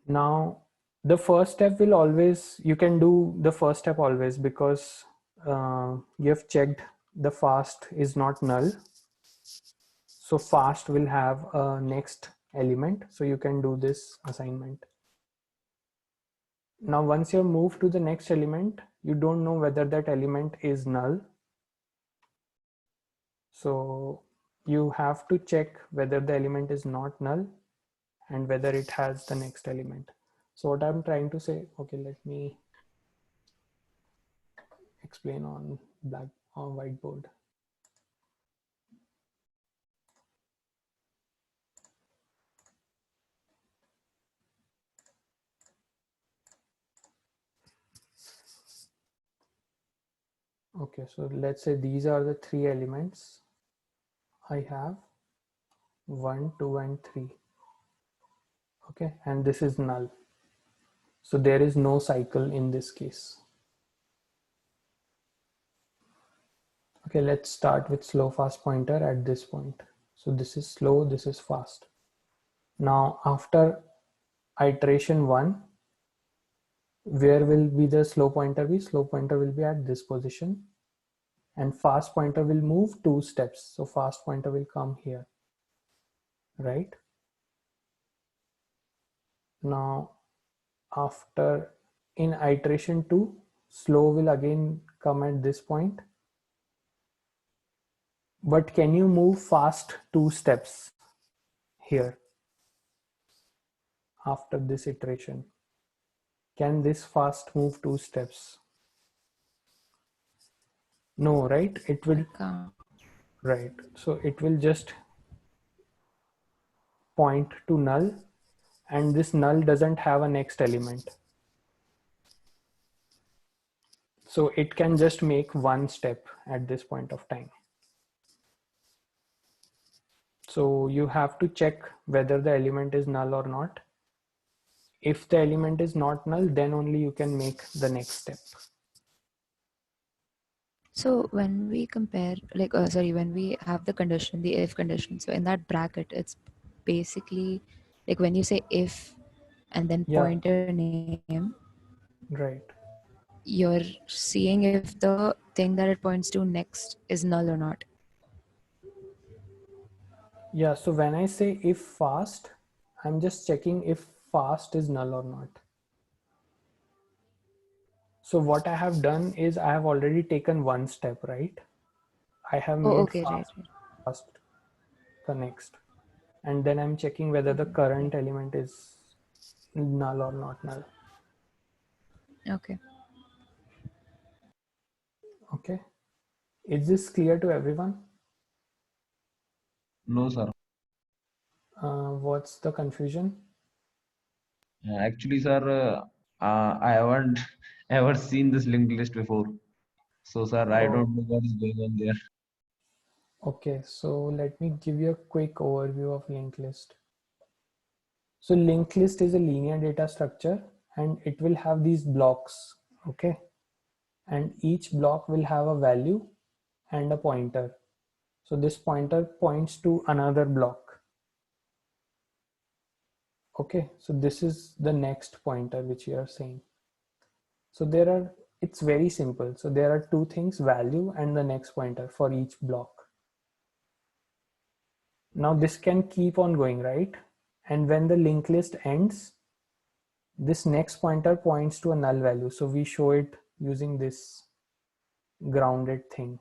[SPEAKER 2] Now the first step will always, you can do the first step always, because you have checked the fast is not null. So fast will have a next element. So you can do this assignment. Now, once you move to the next element, you don't know whether that element is null. So you have to check whether the element is not null and whether it has the next element. So what I'm trying to say, okay, let me explain on whiteboard. Okay, so let's say these are the 3 elements. I have 1, 2, and 3. Okay, and this is null. So there is no cycle in this case. Okay, let's start with slow fast pointer at this point. So this is slow, this is fast. Now after iteration 1, where will be the slow pointer be? Slow pointer will be at this position, and fast pointer will move 2 steps. So fast pointer will come here, right? Now after in iteration 2, slow will again come at this point. But can you move fast 2 steps here after this iteration? Can this fast move 2 steps? No, right? It will, right. So it will just point to null, and this null doesn't have a next element. So it can just make 1 step at this point of time. So you have to check whether the element is null or not. If the element is not null, then only you can make the next step.
[SPEAKER 1] So when we compare, like, when we have the condition, the if condition, so in that bracket, it's basically like when you say if and then pointer name,
[SPEAKER 2] right?
[SPEAKER 1] You're seeing if the thing that it points to next is null or not.
[SPEAKER 2] Yeah, so when I say if fast, I'm just checking if fast is null or not. So what I have done is I have already taken 1 step, right? I have made fast the next. And then I'm checking whether the current element is null or not null.
[SPEAKER 1] Okay.
[SPEAKER 2] Okay. Is this clear to everyone?
[SPEAKER 8] No, sir.
[SPEAKER 2] What's the confusion?
[SPEAKER 8] Actually, sir, I haven't ever seen this linked list before. So, sir, I don't know what is going on there.
[SPEAKER 2] Okay, so let me give you a quick overview of linked list. So linked list is a linear data structure, and it will have these blocks, okay? And each block will have a value and a pointer. So this pointer points to another block. Okay, so this is the next pointer which you are saying. So it's very simple. So there are 2 things, value and the next pointer for each block. Now this can keep on going, right? And when the linked list ends, this next pointer points to a null value. So we show it using this grounded thing.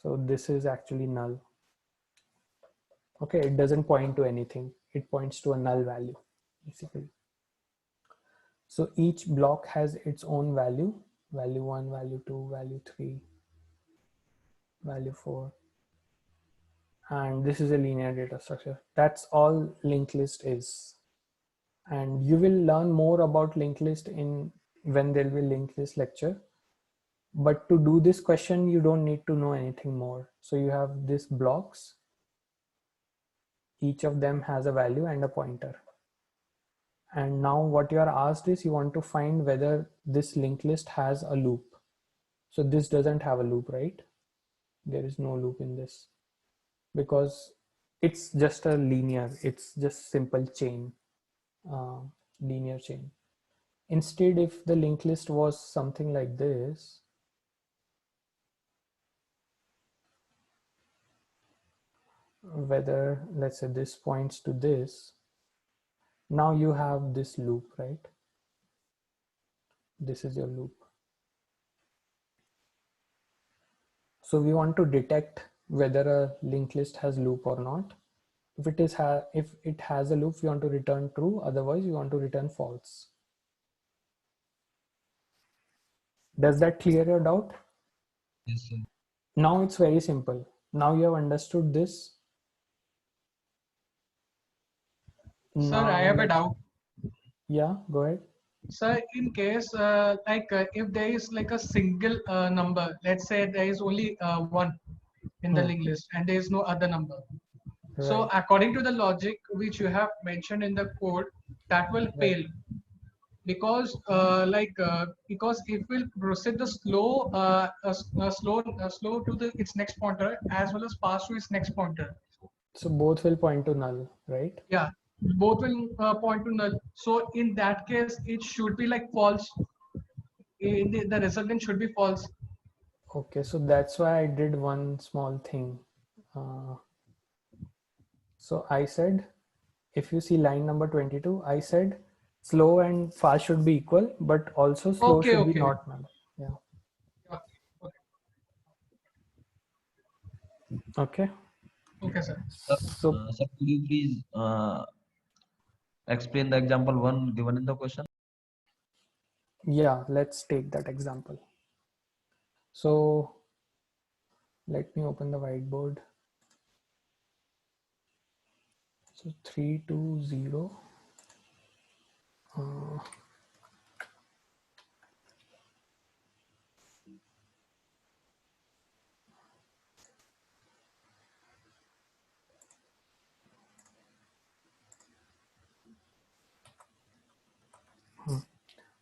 [SPEAKER 2] So this is actually null. Okay, it doesn't point to anything. It points to a null value, basically. So each block has its own value, value 1, value 2, value 3, value 4. And this is a linear data structure. That's all linked list is. And you will learn more about linked list when there will be linked list lecture. But to do this question, you don't need to know anything more. So you have these blocks. Each of them has a value and a pointer. And now what you are asked is you want to find whether this linked list has a loop. So this doesn't have a loop, right? There is no loop in this because it's just a linear, it's just simple chain, linear chain. Instead, if the linked list was something like this, whether let's say this points to this, now you have this loop, right? This is your loop. So we want to detect whether a linked list has loop or not. If it has a loop, we want to return true. Otherwise, we want to return false. Does that clear your doubt?
[SPEAKER 8] Yes, sir.
[SPEAKER 2] Now it's very simple. Now you have understood this.
[SPEAKER 10] Sir, I have a doubt.
[SPEAKER 2] Yeah, go ahead.
[SPEAKER 10] Sir, in case if there is like a single number, let's say there is only 1 in the linked list and there is no other number.
[SPEAKER 2] Right.
[SPEAKER 10] So according to the logic which you have mentioned in the code, that will fail because because it will proceed the slow slow to its next pointer as well as fast to its next pointer.
[SPEAKER 2] So both will point to null, right?
[SPEAKER 10] Yeah, both will point to null. So in that case, it should be like false. The resultant should be false.
[SPEAKER 2] Okay, so that's why I did one small thing. So I said, if you see line number 22, I said slow and fast should be equal, but also slow
[SPEAKER 10] Okay,
[SPEAKER 2] should be
[SPEAKER 10] okay.
[SPEAKER 2] not null. Yeah. Okay.
[SPEAKER 10] Okay, sir.
[SPEAKER 2] So
[SPEAKER 8] Sir, could you please explain the example one given in the question?
[SPEAKER 2] yeah, let's take that example. So let me open the whiteboard. So 3, 2, 0.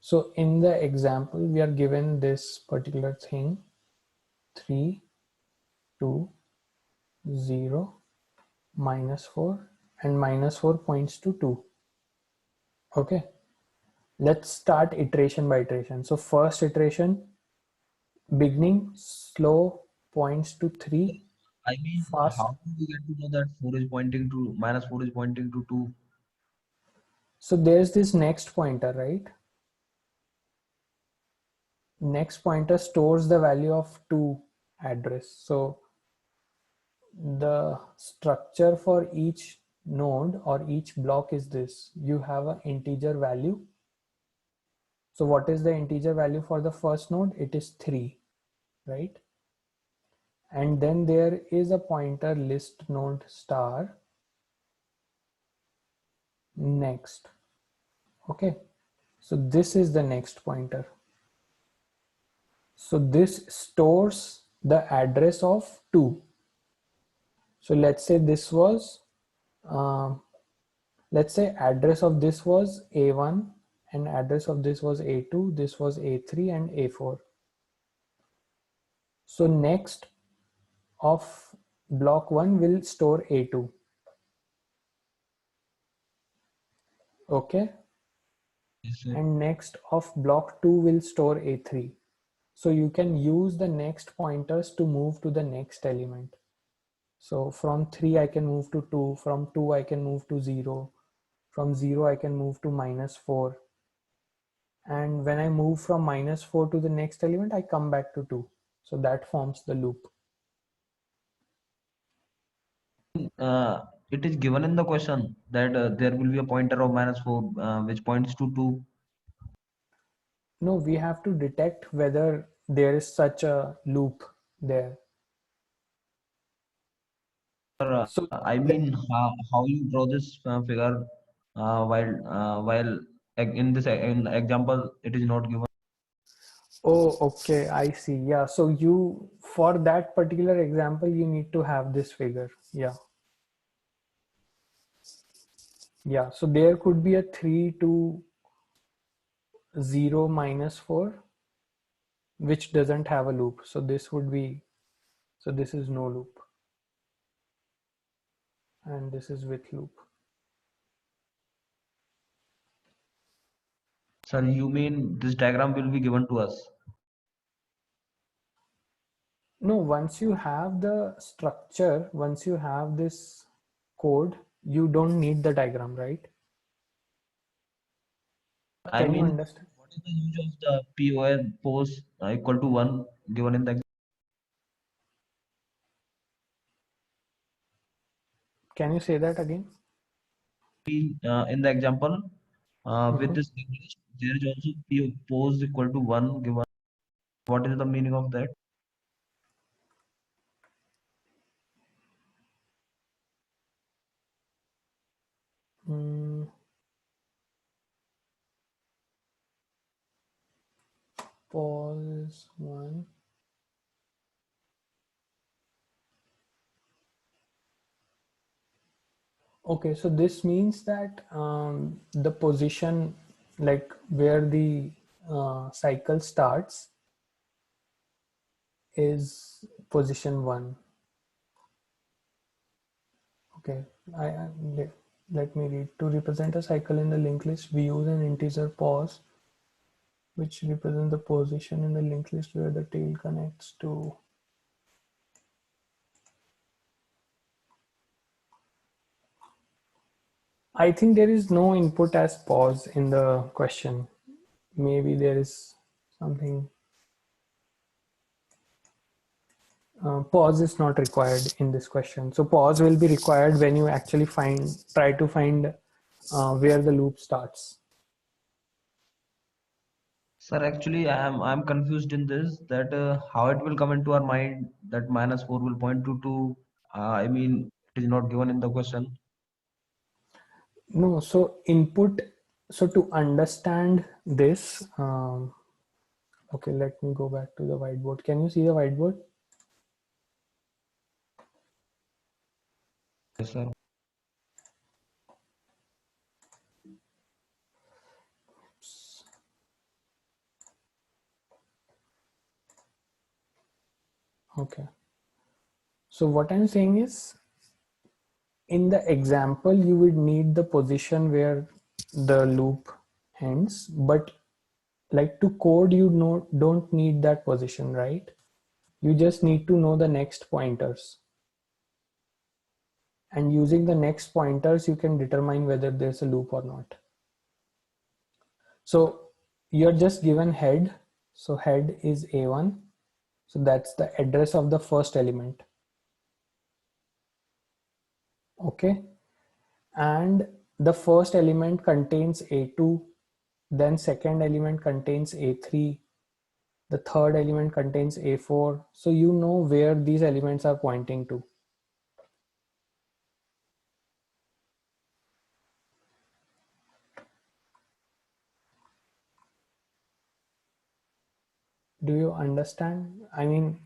[SPEAKER 2] So in the example, we are given this particular thing, 3, 2, 0, -4, and -4 points to 2. Okay. Let's start iteration by iteration. So first iteration, beginning slow points to 3.
[SPEAKER 8] I mean,
[SPEAKER 2] Fast.
[SPEAKER 8] how do we get to know that 4 is pointing to -4 is pointing to 2?
[SPEAKER 2] So there's this next pointer, right? Next pointer stores the value of 2 address. So the structure for each node or each block is this. You have an integer value. So what is the integer value for the first node? It is 3, right? And then there is a pointer list node star next. Okay, so this is the next pointer. So this stores the address of 2. So let's say this was, let's say address of this was A1 and address of this was A2, this was A3 and A4. So next of block 1 will store A2. Okay. And next of block 2 will store A3. So you can use the next pointers to move to the next element. So from 3 I can move to 2, from 2 I can move to 0, from 0 I can move to -4. And when I move from -4 to the next element, I come back to 2. So that forms the loop.
[SPEAKER 8] It is given in the question that there will be a pointer of -4 which points to 2.
[SPEAKER 2] No, we have to detect whether there is such a loop there.
[SPEAKER 8] So I mean, how you draw this figure while in this in example it is not given.
[SPEAKER 2] Oh, okay, I see. Yeah, so you, for that particular example, you need to have this figure. Yeah. Yeah, so there could be a 3 to 0 -4, which doesn't have a loop. So this would be, so this is no loop. And this is with loop.
[SPEAKER 8] Sir, you mean this diagram will be given to us?
[SPEAKER 2] No, once you have the structure, once you have this code, you don't need the diagram, right?
[SPEAKER 8] I
[SPEAKER 2] Can you
[SPEAKER 8] mean,
[SPEAKER 2] understand?
[SPEAKER 8] what is the use of the POS post equal to 1 given in the
[SPEAKER 2] Can you say that again?
[SPEAKER 8] in the example with this English, there is also P pose equal to 1 given. What is the meaning of that?
[SPEAKER 2] Mm, pause 1. Okay, so this means that the position, like where the cycle starts, is position 1. Okay, let me read. To represent a cycle in the linked list, we use an integer pos, which represents the position in the linked list where the tail connects to. I think there is no input as pause in the question. Maybe there is something. Pause is not required in this question. So pause will be required when you actually try to find where the loop starts.
[SPEAKER 8] Sir, actually, I'm confused in this, that how it will come into our mind that -4 will point to 2. I mean, it is not given in the question.
[SPEAKER 2] No, so input. So to understand this, okay, let me go back to the whiteboard. Can you see the whiteboard?
[SPEAKER 8] Yes, sir.
[SPEAKER 2] Okay. So what I'm saying is, in the example, you would need the position where the loop ends, but like to code, you don't need that position, right? You just need to know the next pointers. And using the next pointers, you can determine whether there's a loop or not. So you're just given head. So head is A1. So that's the address of the first element. Okay. And the first element contains A2. Then second element contains A3. The third element contains A4. So you know where these elements are pointing to. Do you understand? I mean,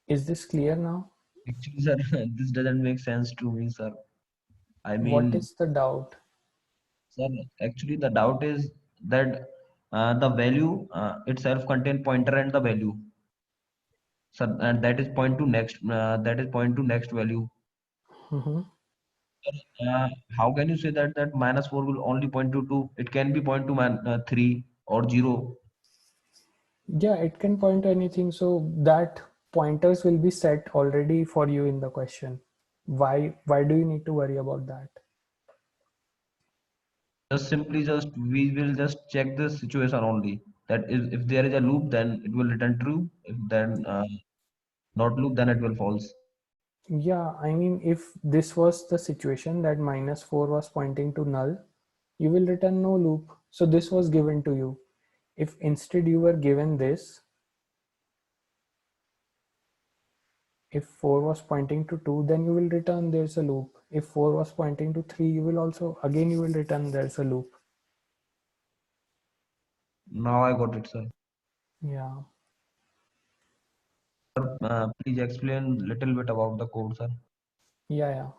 [SPEAKER 2] is this clear now?
[SPEAKER 8] Actually, sir, this doesn't make sense to me, sir. I
[SPEAKER 2] What
[SPEAKER 8] mean,
[SPEAKER 2] is the doubt?
[SPEAKER 8] sir, actually, the doubt is that the value itself contain pointer and the value. Sir, and that is point to next. That is point to next value.
[SPEAKER 2] Mm-hmm.
[SPEAKER 8] How can you say that -4 will only point to 2? It can be point to 3 or 0.
[SPEAKER 2] Yeah, it can point to anything. So that pointers will be set already for you in the question. Why do you need to worry about that?
[SPEAKER 8] Just we will just check this situation only. That is, if there is a loop, then it will return true. If then not loop, then it will false.
[SPEAKER 2] Yeah, I mean, if this was the situation that -4 was pointing to null, you will return no loop. So this was given to you. If instead you were given this, if 4 was pointing to 2, then you will return there's a loop. If 4 was pointing to 3, you will also, again, you will return there's a loop.
[SPEAKER 8] Now I got it, sir.
[SPEAKER 2] Yeah.
[SPEAKER 8] Please explain little bit about the code, sir.
[SPEAKER 2] Yeah.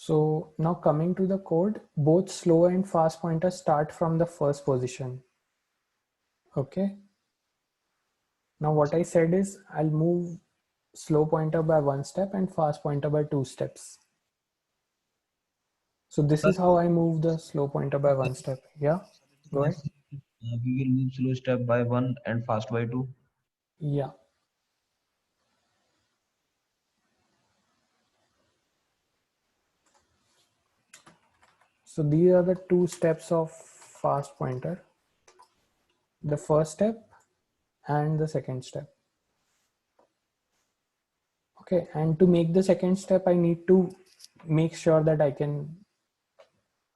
[SPEAKER 2] So now coming to the code, both slow and fast pointers start from the first position. Okay. Now what I said is I'll move slow pointer by 1 step and fast pointer by 2 steps. So this is how I move the slow pointer by 1 step. Yeah, go ahead.
[SPEAKER 8] We will move slow step by 1 and fast by 2.
[SPEAKER 2] Yeah. So these are the 2 steps of fast pointer. The first step and the second step. Okay, and to make the second step, I need to make sure that I can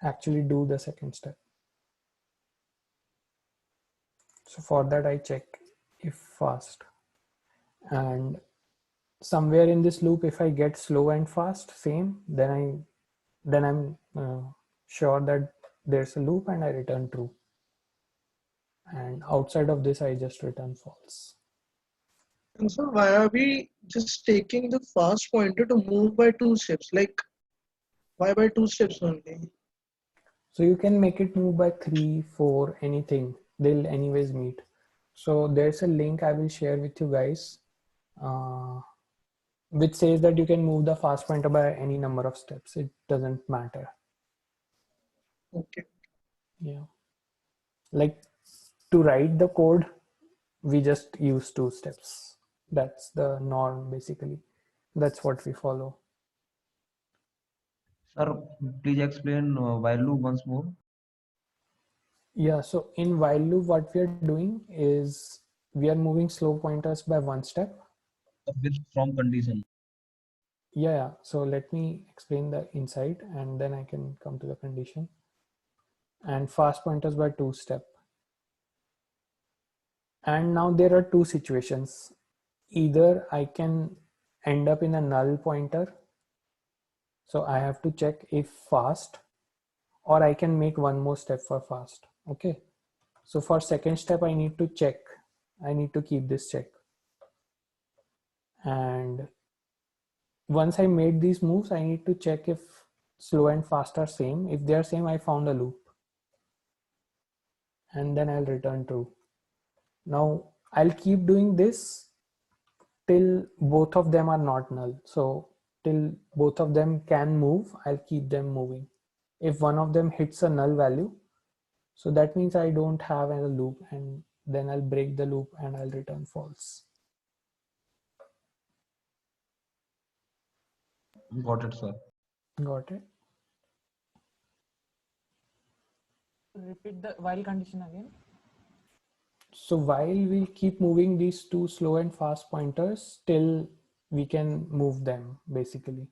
[SPEAKER 2] actually do the second step. So for that, I check if fast. And somewhere in this loop, if I get slow and fast, same, then I'm sure that there's a loop and I return true. And outside of this, I just return false.
[SPEAKER 12] And so why are we just taking the fast pointer to move by 2 steps? Like Why by 2 steps only?
[SPEAKER 2] So you can make it move by 3, 4, anything. They'll anyways meet. So there's a link I will share with you guys, which says that you can move the fast pointer by any number of steps. It doesn't matter.
[SPEAKER 12] Okay.
[SPEAKER 2] Yeah. Like to write the code, we just use 2 steps. That's the norm basically. That's what we follow.
[SPEAKER 8] Sir, please explain while loop once more.
[SPEAKER 2] Yeah, so in while loop, what we are doing is we are moving slow pointers by 1 step.
[SPEAKER 8] With from condition.
[SPEAKER 2] Yeah, so let me explain the inside and then I can come to the condition. And fast pointers by 2 step. And now there are 2 situations. Either I can end up in a null pointer. So I have to check if fast, or I can make one more step for fast. Okay. So for second step, I need to check. I need to keep this check. And once I made these moves, I need to check if slow and fast are same. If they are same, I found a loop. And then I'll return true. Now I'll keep doing this till both of them are not null. So till both of them can move, I'll keep them moving. If one of them hits a null value, so that means I don't have a loop, and then I'll break the loop and I'll return false.
[SPEAKER 8] Got it, sir.
[SPEAKER 2] Got it.
[SPEAKER 3] Repeat the while condition again.
[SPEAKER 2] So while we'll keep moving these 2 slow and fast pointers till we can move them basically.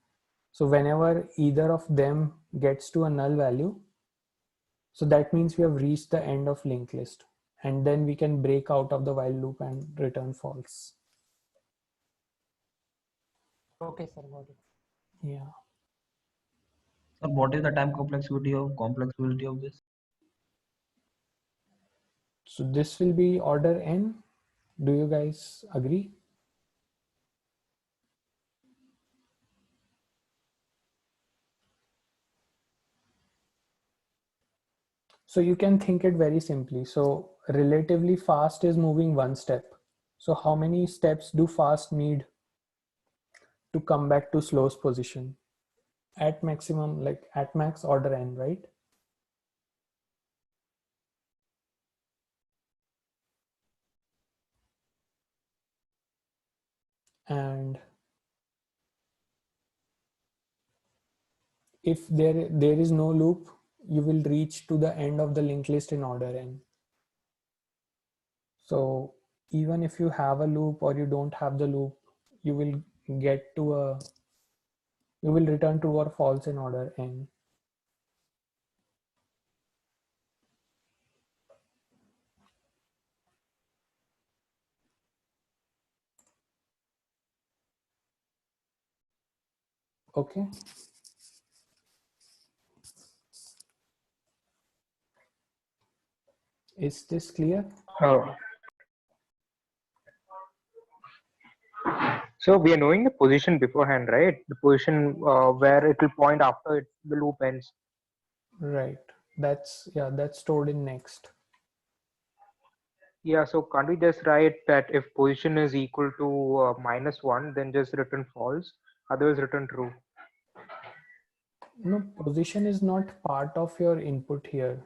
[SPEAKER 2] So whenever either of them gets to a null value, so that means we have reached the end of linked list, and then we can break out of the while loop and return false.
[SPEAKER 3] Okay, sir, got it.
[SPEAKER 2] Yeah.
[SPEAKER 8] Sir, what is the time complexity of this?
[SPEAKER 2] So this will be order n. Do you guys agree? So you can think it very simply. So relatively fast is moving 1 step. So how many steps do fast need to come back to slow's position? At maximum, like at max order n, right? And if there is no loop, you will reach to the end of the linked list in order n. So even if you have a loop or you don't have the loop, you will get to you will return true or false in order n. Okay. Is this clear?
[SPEAKER 7] Oh. So we are knowing the position beforehand, right? The position where it will point after the loop ends.
[SPEAKER 2] Right. That's stored in next.
[SPEAKER 7] Yeah, so can't we just write that if position is equal to -1, then just return false, otherwise return true?
[SPEAKER 2] No, position is not part of your input here.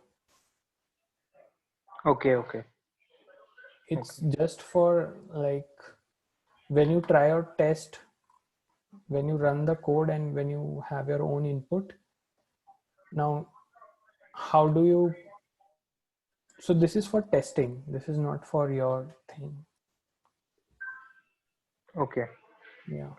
[SPEAKER 7] Okay, okay.
[SPEAKER 2] It's just for like when you try or test, when you run the code and when you have your own input. Now, how do you, so this is for testing. This is not for your thing.
[SPEAKER 7] Okay.
[SPEAKER 2] Yeah.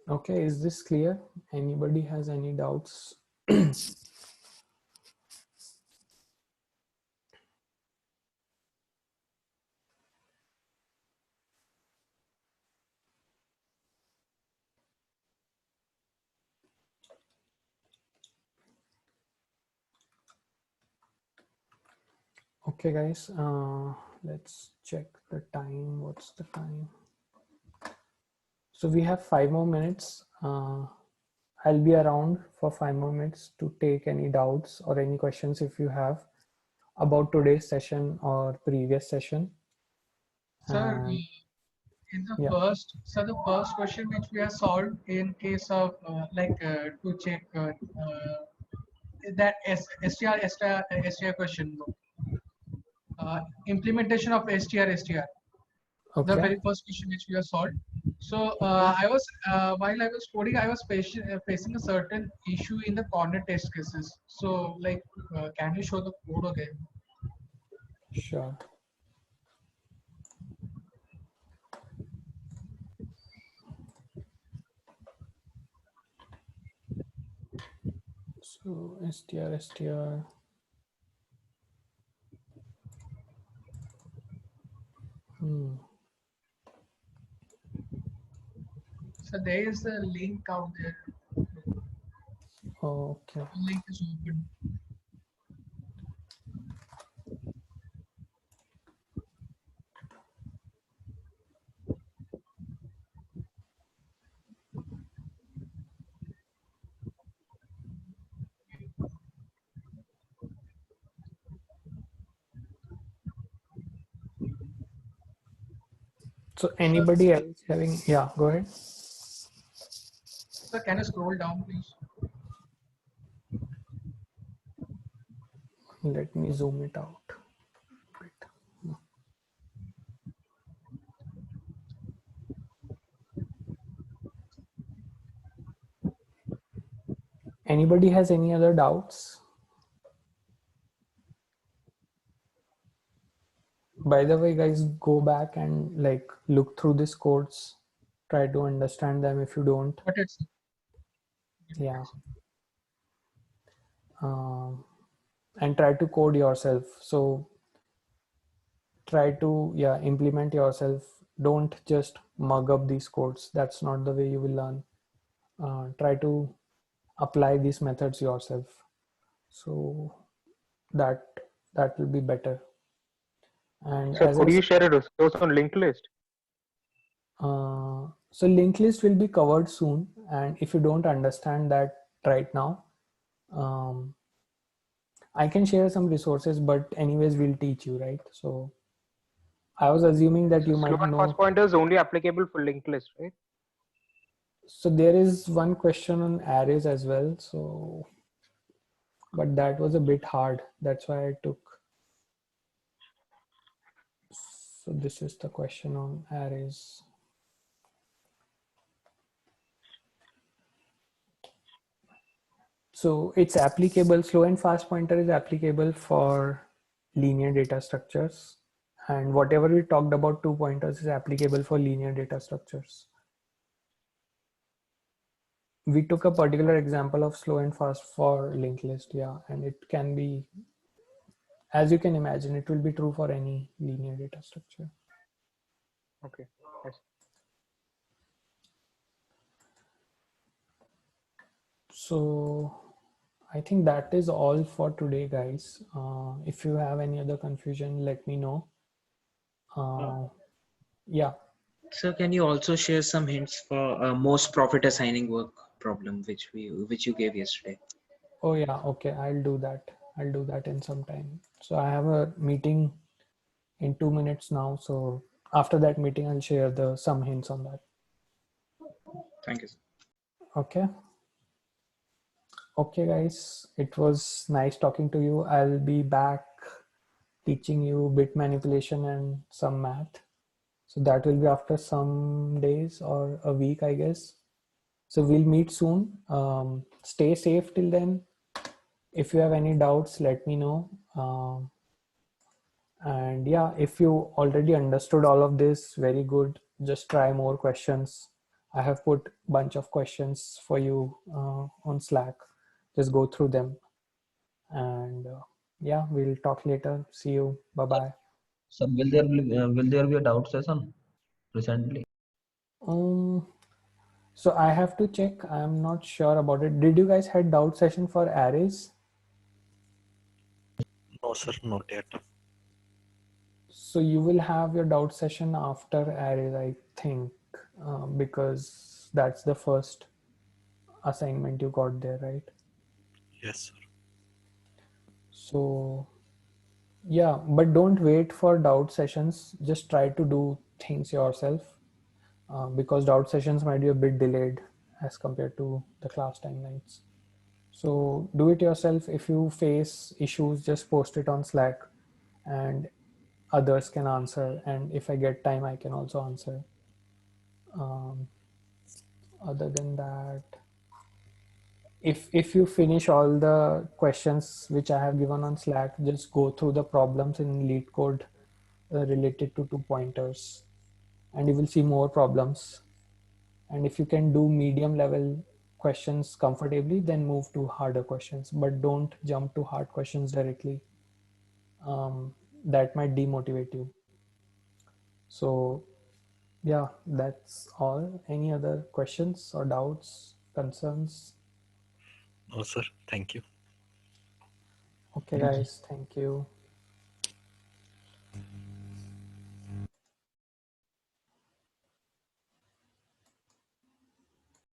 [SPEAKER 2] Okay, is this clear? Anybody has any doubts? Okay, guys, let's check the time. What's the time? So we have 5 more minutes. I'll be around for 5 more minutes to take any doubts or any questions if you have about today's session or previous session.
[SPEAKER 10] Sir,
[SPEAKER 2] And
[SPEAKER 10] in the
[SPEAKER 2] yeah,
[SPEAKER 10] the first question which we have solved in case of to check that STR question, implementation of STR. The
[SPEAKER 2] okay,
[SPEAKER 10] very first question which we have solved. So I was while I was coding, I was facing a certain issue in the corner test cases. So can you show the code again?
[SPEAKER 2] sure. So str.
[SPEAKER 10] So there is a link out there.
[SPEAKER 2] Okay.
[SPEAKER 10] The link is open.
[SPEAKER 2] So anybody else having, yeah, go ahead.
[SPEAKER 10] So can you scroll down, please?
[SPEAKER 2] Let me zoom it out. Anybody has any other doubts? By the way, guys, go back and like look through these codes, try to understand them if you don't.
[SPEAKER 10] But it's
[SPEAKER 2] Yeah. And try to code yourself. So try to, yeah, implement yourself. Don't just mug up these codes. That's not the way you will learn. Try to apply these methods yourself. So that will be better. And
[SPEAKER 7] So
[SPEAKER 2] as
[SPEAKER 7] could
[SPEAKER 2] I
[SPEAKER 7] you share a resource on linked list?
[SPEAKER 2] so linked list will be covered soon. And if you don't understand that right now, I can share some resources, but anyways, we'll teach you, right? So I was assuming that you
[SPEAKER 7] Slow
[SPEAKER 2] might
[SPEAKER 7] and
[SPEAKER 2] know.
[SPEAKER 7] fast pointer is only applicable for linked list, right?
[SPEAKER 2] So there is one question on arrays as well. So, but that was a bit hard. That's why I took. So this is the question on arrays. So it's applicable, slow and fast pointer is applicable for linear data structures. And whatever we talked about 2 pointers is applicable for linear data structures. We took a particular example of slow and fast for linked list, yeah, and it can be, as you can imagine, it will be true for any linear data structure.
[SPEAKER 7] Okay. Yes.
[SPEAKER 2] So I think that is all for today, guys. If you have any other confusion, let me know. Yeah.
[SPEAKER 5] So can you also share some hints for most profit assigning work problem which you gave yesterday?
[SPEAKER 2] Oh yeah, okay, I'll do that. I'll do that in some time. So I have a meeting in 2 minutes now. So after that meeting, I'll share some hints on that.
[SPEAKER 5] Thank you, sir.
[SPEAKER 2] Okay. Okay, guys, it was nice talking to you. I'll be back teaching you bit manipulation and some math. So that will be after some days or a week, I guess. So we'll meet soon. Stay safe till then. If you have any doubts, let me know. And yeah, if you already understood all of this, very good. Just try more questions. I have put a bunch of questions for you on Slack. Just go through them. And yeah, we'll talk later. See you. Bye-bye.
[SPEAKER 8] So will there be a doubt session recently?
[SPEAKER 2] So I have to check. I'm not sure about it. Did you guys had doubt session for arrays?
[SPEAKER 6] No, sir, not yet.
[SPEAKER 2] So you will have your doubt session after arrays, I think, because that's the first assignment you got there, right?
[SPEAKER 6] Yes, sir.
[SPEAKER 2] So yeah, but don't wait for doubt sessions. Just try to do things yourself, because doubt sessions might be a bit delayed as compared to the class timelines. So do it yourself. If you face issues, just post it on Slack and others can answer. And if I get time, I can also answer. Other than that, if you finish all the questions which I have given on Slack, just go through the problems in LeetCode related to 2 pointers, and you will see more problems. And if you can do medium level questions comfortably, then move to harder questions, but don't jump to hard questions directly. That might demotivate you. So yeah, that's all. Any other questions or doubts, concerns?
[SPEAKER 6] No, sir. Thank you.
[SPEAKER 2] Okay, guys, thank you.